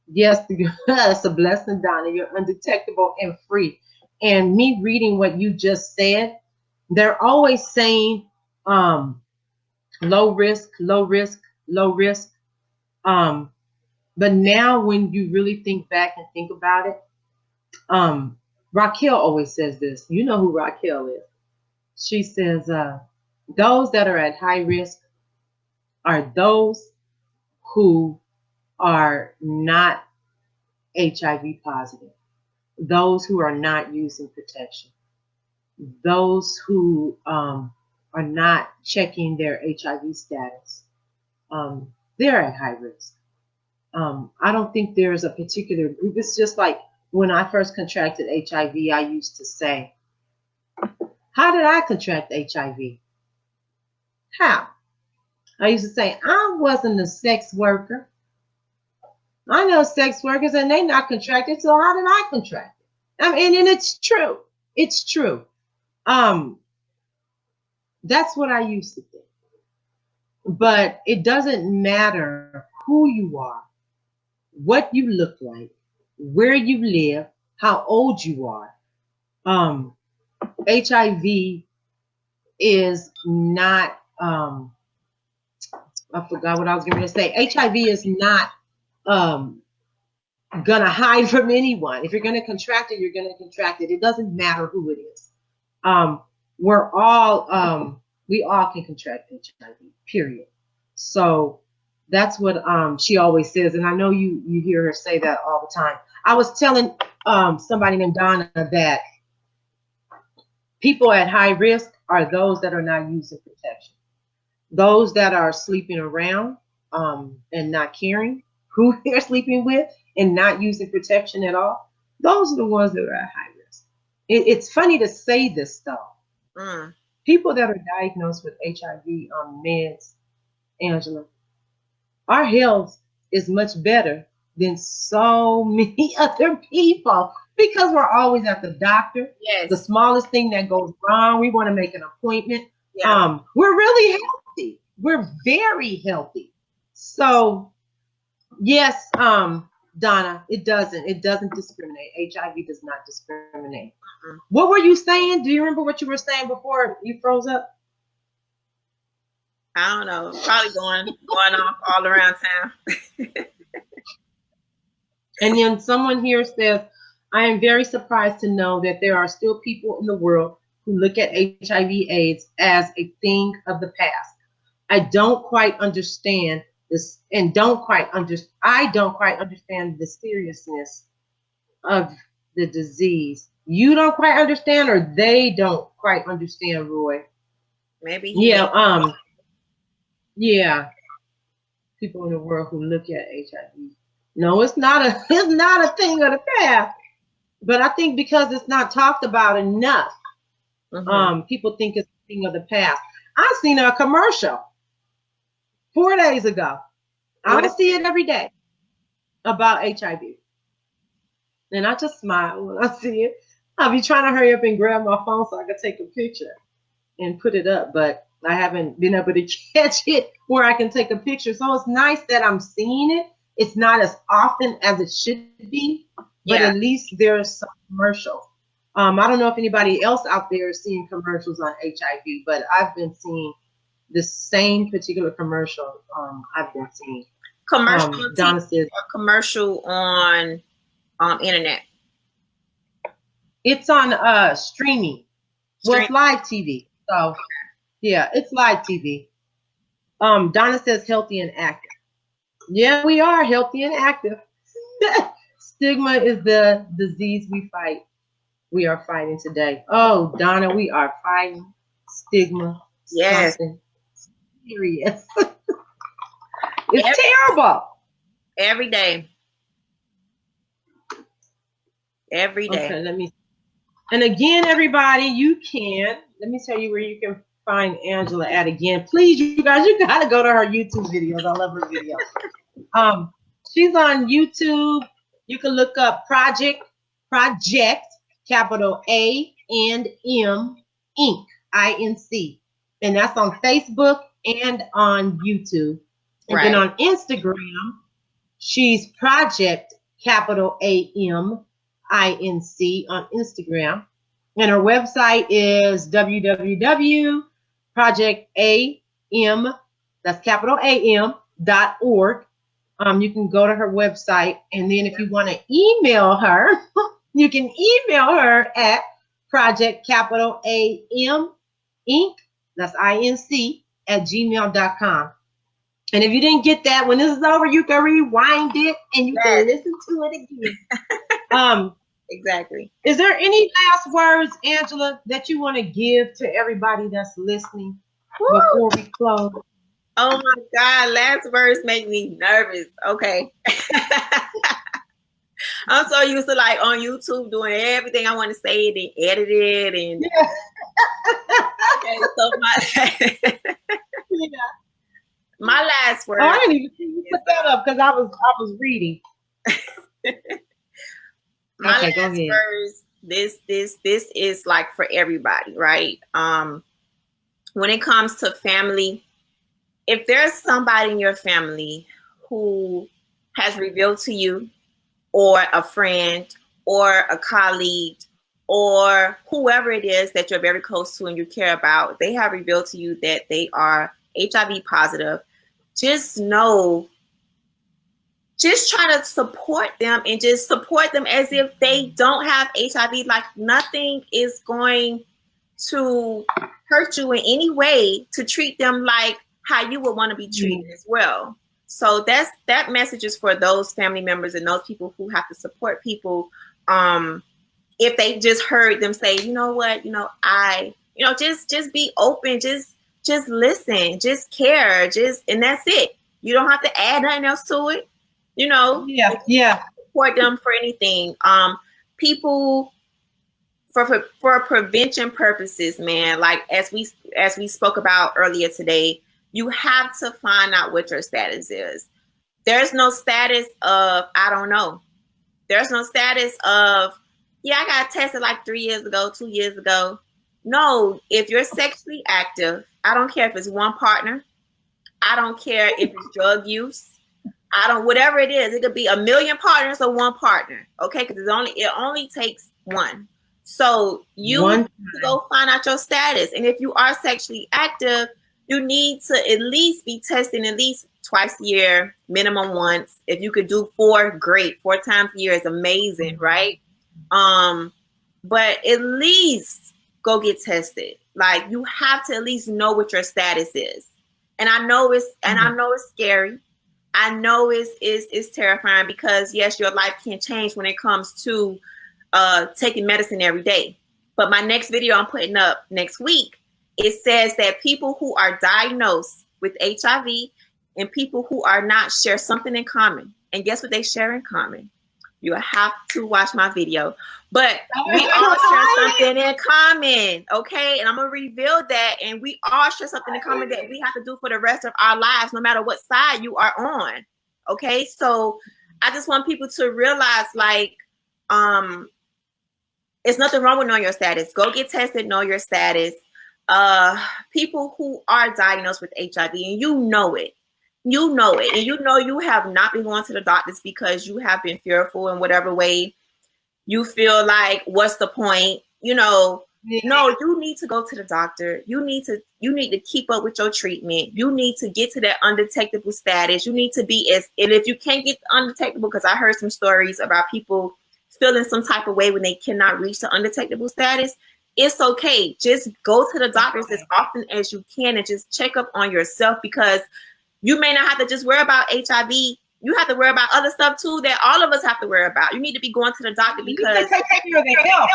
Yes, that's a blessing, Donna. You're undetectable and free. And me reading what you just said, they're always saying low risk, low risk, low risk. But now when you really think back and think about it, Raquel always says this. You know who Raquel is. She says, those that are at high risk are those who are not HIV positive, those who are not using protection, those who are not checking their HIV status. They're at high risk. I don't think there's a particular group. It's just like when I first contracted HIV, I used to say, how did I contract HIV? How? I used to say, I wasn't a sex worker. I know sex workers and they not contracted, so how did I contract it? I mean, and it's true. It's true. That's what I used to think. But it doesn't matter who you are, what you look like, where you live, how old you are. HIV is not, I forgot what I was going to say. HIV is not gonna hide from anyone. If you're gonna contract it, you're gonna contract it. It doesn't matter who it is. We're all we all can contract HIV, period. So that's what she always says, and I know you hear her say that all the time. I was telling somebody named Donna that people at high risk are those that are not using protection, those that are sleeping around and not caring who they're sleeping with and not using protection at all. Those are the ones that are at high risk. It's funny to say this though. People that are diagnosed with HIV on meds, Angela, our health is much better than so many other people because we're always at the doctor. Yes. The smallest thing that goes wrong, we want to make an appointment. Yeah. We're really healthy. We're very healthy. So yes, Donna, it doesn't discriminate. HIV does not discriminate. What were you saying? Do you remember what you were saying before you froze up? I don't know. Probably going off all around town. And then someone here says, I am very surprised to know that there are still people in the world who look at HIV/AIDS as a thing of the past. I don't quite understand this, and I don't quite understand the seriousness of the disease. You don't quite understand, or they don't quite understand, Roy. Maybe. Yeah. Yeah. People in the world who look at HIV. No, it's not a thing of the past. But I think because it's not talked about enough, people think it's a thing of the past. I seen a commercial 4 days ago. I don't see it every day about HIV. And I just smile when I see it. I'll be trying to hurry up and grab my phone so I can take a picture and put it up, but I haven't been able to catch it where I can take a picture. So it's nice that I'm seeing it. It's not as often as it should be, but at least there's some commercials. I don't know if anybody else out there is seeing commercials on HIV, but I've been seeing the same particular commercial I've been seeing. Commercial Donna says, a commercial on internet. It's on streaming. Well, it's live TV. So yeah, it's live TV. Donna says healthy and active. Yeah, we are healthy and active. Stigma is the disease we are fighting today. Oh, Donna, we are fighting stigma. Yes. Something serious. It's terrible. Every day. Every day. Okay, let me. And again, everybody, you can. Let me tell you where you can find Angela at again. Please, you guys, you gotta go to her YouTube videos. I love her videos. She's on YouTube. You can look up Project, capital A and M, Inc. INC. And that's on Facebook and on YouTube. And then on Instagram, she's Project, capital AM, INC on Instagram. And her website is www.projectam, that's capital AM.org. You can go to her website, and then if you want to email her, you can email her at Project Capital AM Inc. That's INC at gmail.com. And if you didn't get that, when this is over, you can rewind it and you can listen to it again. Exactly. Is there any last words, Angela, that you want to give to everybody that's listening before we close? Oh my God, last words make me nervous. Okay. I'm so used to like on YouTube doing everything I want to say and then edit it and okay, so my last word. Oh, I didn't even see you put that up because I was reading. My last words, this is like for everybody, right? When it comes to family, if there's somebody in your family who has revealed to you, or a friend, or a colleague, or whoever it is that you're very close to and you care about, they have revealed to you that they are HIV positive, just know, just try to support them and just support them as if they don't have HIV. Like nothing is going to hurt you in any way, to treat them like how you would want to be treated as well. So that message is for those family members and those people who have to support people. If they just heard them say, you know what, just be open, just listen, just care, and that's it. You don't have to add nothing else to it. Support them for anything. People for prevention purposes, man, like as we spoke about earlier today, you have to find out what your status is. There's no status of, I don't know. There's no status of, yeah, I got tested like 3 years ago, 2 years ago. No, if you're sexually active, I don't care if it's one partner. I don't care if it's drug use. Whatever it is, it could be 1 million partners or one partner. Okay, because it only takes one. So you need to go find out your status. And if you are sexually active, you need to at least be testing at least twice a year, minimum once. If you could do 4, great. 4 times a year is amazing, right? But at least go get tested. Like you have to at least know what your status is. And I know it's scary. I know it's terrifying because yes, your life can change when it comes to taking medicine every day. But my next video I'm putting up next week, it says that people who are diagnosed with HIV and people who are not share something in common. And guess what they share in common? You have to watch my video. But we all share something in common, okay? And I'm going to reveal that. And we all share something in common that we have to do for the rest of our lives, no matter what side you are on, okay? So I just want people to realize, like, it's nothing wrong with knowing your status. Go get tested, know your status. People who are diagnosed with HIV and you know it, and you have not been going to the doctors because you have been fearful in whatever way you feel like, what's the point? No, you need to go to the doctor. You need to keep up with your treatment. You need to get to that undetectable status. You need to be and if you can't get undetectable, because I heard some stories about people feeling some type of way when they cannot reach the undetectable status, it's okay. Just go to the doctors as often as you can and just check up on yourself, because you may not have to just worry about HIV. You have to worry about other stuff too that all of us have to worry about. You need to be going to the doctor because take care of their health.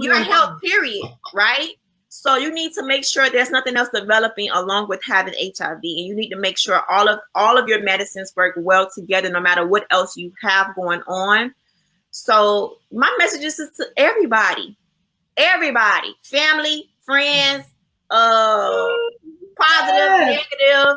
Your health, period, right? So you need to make sure there's nothing else developing along with having HIV, and you need to make sure all of your medicines work well together, no matter what else you have going on. So my message is to everybody, family, friends, positive, negative,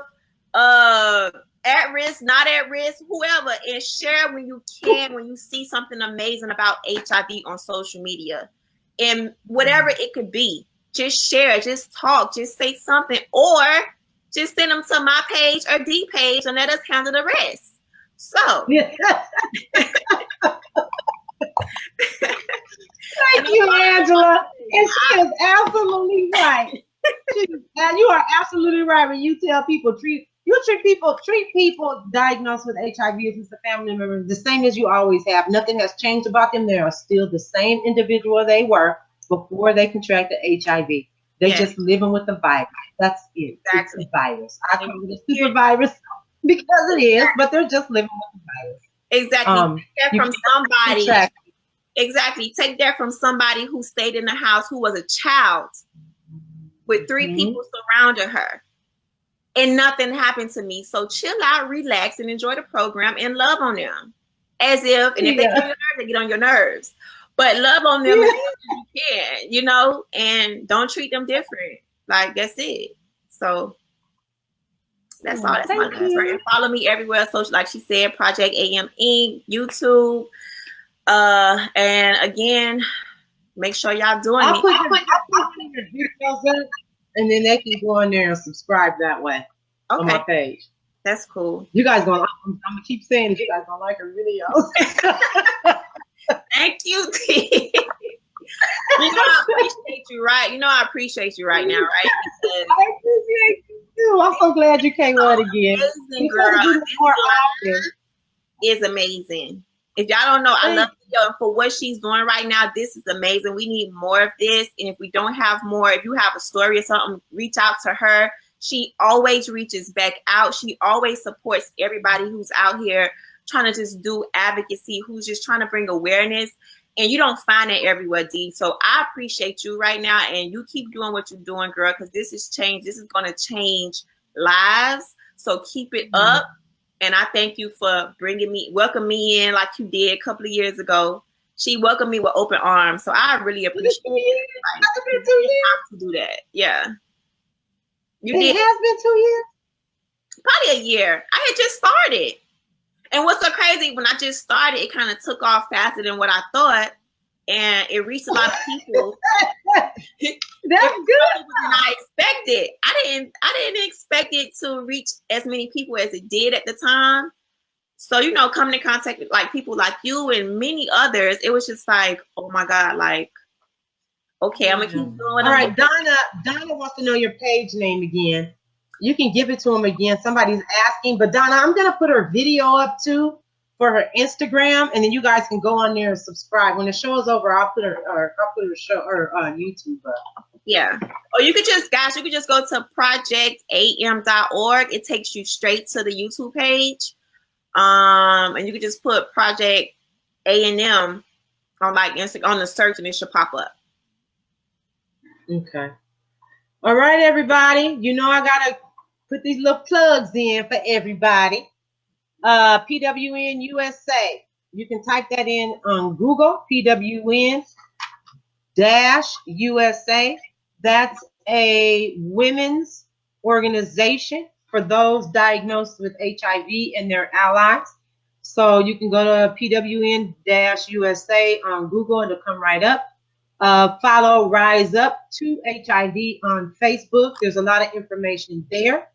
at risk, not at risk, whoever, and share when you can, when you see something amazing about HIV on social media, and whatever it could be. Just share, just talk, just say something, or just send them to my page or D page and let us handle the rest. So thank you, Angela. And she is absolutely right. You are absolutely right when you tell people treat people diagnosed with HIV as a family member the same as you always have. Nothing has changed about them. They are still the same individual they were before they contracted HIV. They're just living with the virus. That's it. Exactly. It's a virus. I call it a super virus because it is, but they're just living with the virus. Exactly. Take that from somebody. Exactly. Take that from somebody who stayed in the house, who was a child with 3 people surrounding her, and nothing happened to me. So chill out, relax, and enjoy the program and love on them. As if, and if they get on your nerves, they get on your nerves. But love on them as much as you can, you know, and don't treat them different. Like, that's it. So that's all. That's my last right. And follow me everywhere. Social, like she said, Project AM Inc., YouTube. And again, make sure y'all doing I'll put your videos up, and then they can go in there and subscribe that way on my page. That's cool. You guys gonna, I'm gonna keep saying that you guys gonna like her videos. Thank you, T. I appreciate you, right? I appreciate you right now, right? Because I appreciate you too. I'm so glad you came on again. Amazing, girl. Is amazing. If y'all don't know, I love her for what she's doing right now. This is amazing. We need more of this. And if we don't have more, if you have a story or something, reach out to her. She always reaches back out. She always supports everybody who's out here trying to just do advocacy, who's just trying to bring awareness. And you don't find it everywhere, D. So I appreciate you right now. And you keep doing what you're doing, girl, because this is change. This is going to change lives. So keep it up. And I thank you for welcoming me in like you did a couple of years ago. She welcomed me with open arms. So I really appreciate it. Like, to do that. Yeah. It has been 2 years? Probably a year. I had just started. And what's so crazy, when I just started, it kind of took off faster than what I thought. And it reached a lot of people. That's good. Than I expected. I didn't expect it to reach as many people as it did at the time. So, coming in contact with like people like you and many others, it was just like, oh my God, like, okay, I'm gonna keep doing. All right, Donna wants to know your page name again. You can give it to him again. Somebody's asking, but Donna, I'm gonna put her video up too for her Instagram, and then you guys can go on there and subscribe. When the show is over, I'll put her YouTube up. Yeah. Or you could just go to projectam.org. It takes you straight to the YouTube page. And you could just put Project A&M on like Instagram on the search, and it should pop up. Okay. All right, everybody. I gotta put these little plugs in for everybody. PWN USA. You can type that in on Google, PWN-USA. That's a women's organization for those diagnosed with HIV and their allies. So you can go to PWN-USA on Google. It'll come right up. Follow Rise Up to HIV on Facebook. There's a lot of information there.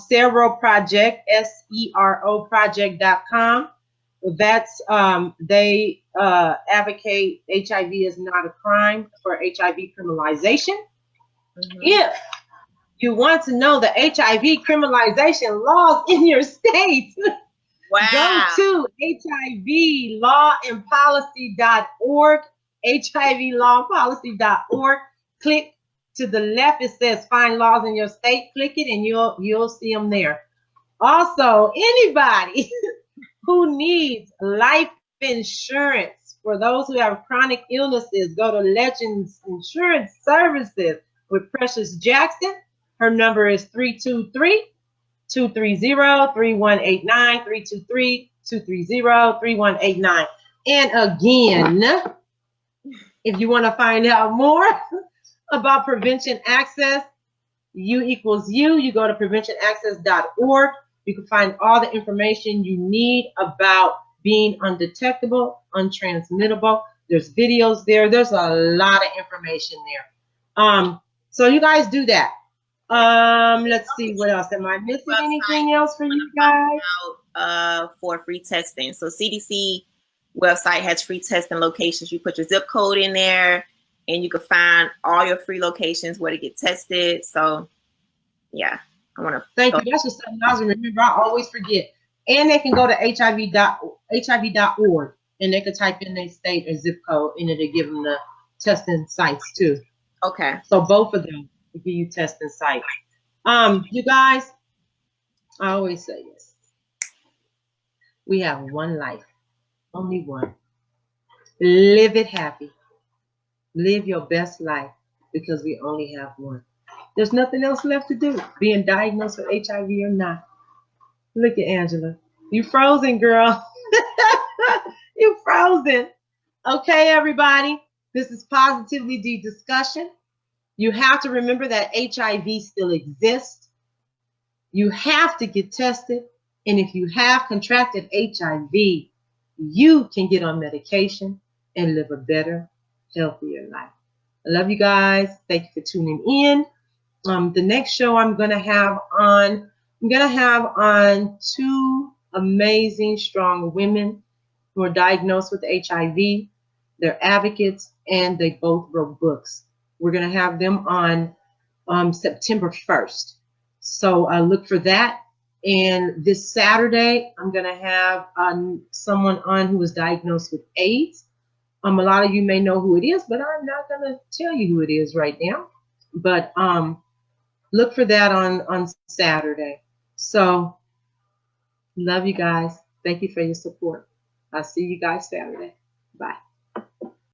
Sero Project, SERO Project.com. That's they advocate HIV is not a crime for HIV criminalization. If you want to know the HIV criminalization laws in your state, go to HIVlawandpolicy.org HIVlawpolicy.org. Click to the left. It says find laws in your state. Click it and you'll see them there. Also, anybody who needs life insurance for those who have chronic illnesses, go to Legends Insurance Services with Precious Jackson. Her number is 323-230-3189, 323-230-3189. And again, if you want to find out more about prevention access, UequalsU, you go to preventionaccess.org. You can find all the information you need about being undetectable, untransmittable. There's videos there. There's a lot of information there. So you guys do that. Let's see what else. Am I missing anything else for you guys? For free testing. So CDC website has free testing locations. You put your zip code in there and you can find all your free locations where to get tested. So yeah, I want to thank you. That's just something I remember. I always forget. And they can go to hiv.org and they can type in their state or zip code and it'll give them the testing sites too. Okay. So both of them will give you testing sites. You guys, I always say this. We have one life, only one. Live it happy. Live your best life because we only have one. There's nothing else left to do, being diagnosed with HIV or not. Look at Angela. You frozen, girl. You frozen. Okay, everybody. This is Positively D discussion. You have to remember that HIV still exists. You have to get tested. And if you have contracted HIV, you can get on medication and live a better, healthier life. I love you guys. Thank you for tuning in. The next show I'm going to have on two amazing, strong women who are diagnosed with HIV. They're advocates and they both wrote books. We're going to have them on September 1st. So look for that. And this Saturday, I'm going to have someone on who was diagnosed with AIDS. A lot of you may know who it is, but I'm not going to tell you who it is right now. But look for that on Saturday. So, love you guys. Thank you for your support. I'll see you guys Saturday. Bye.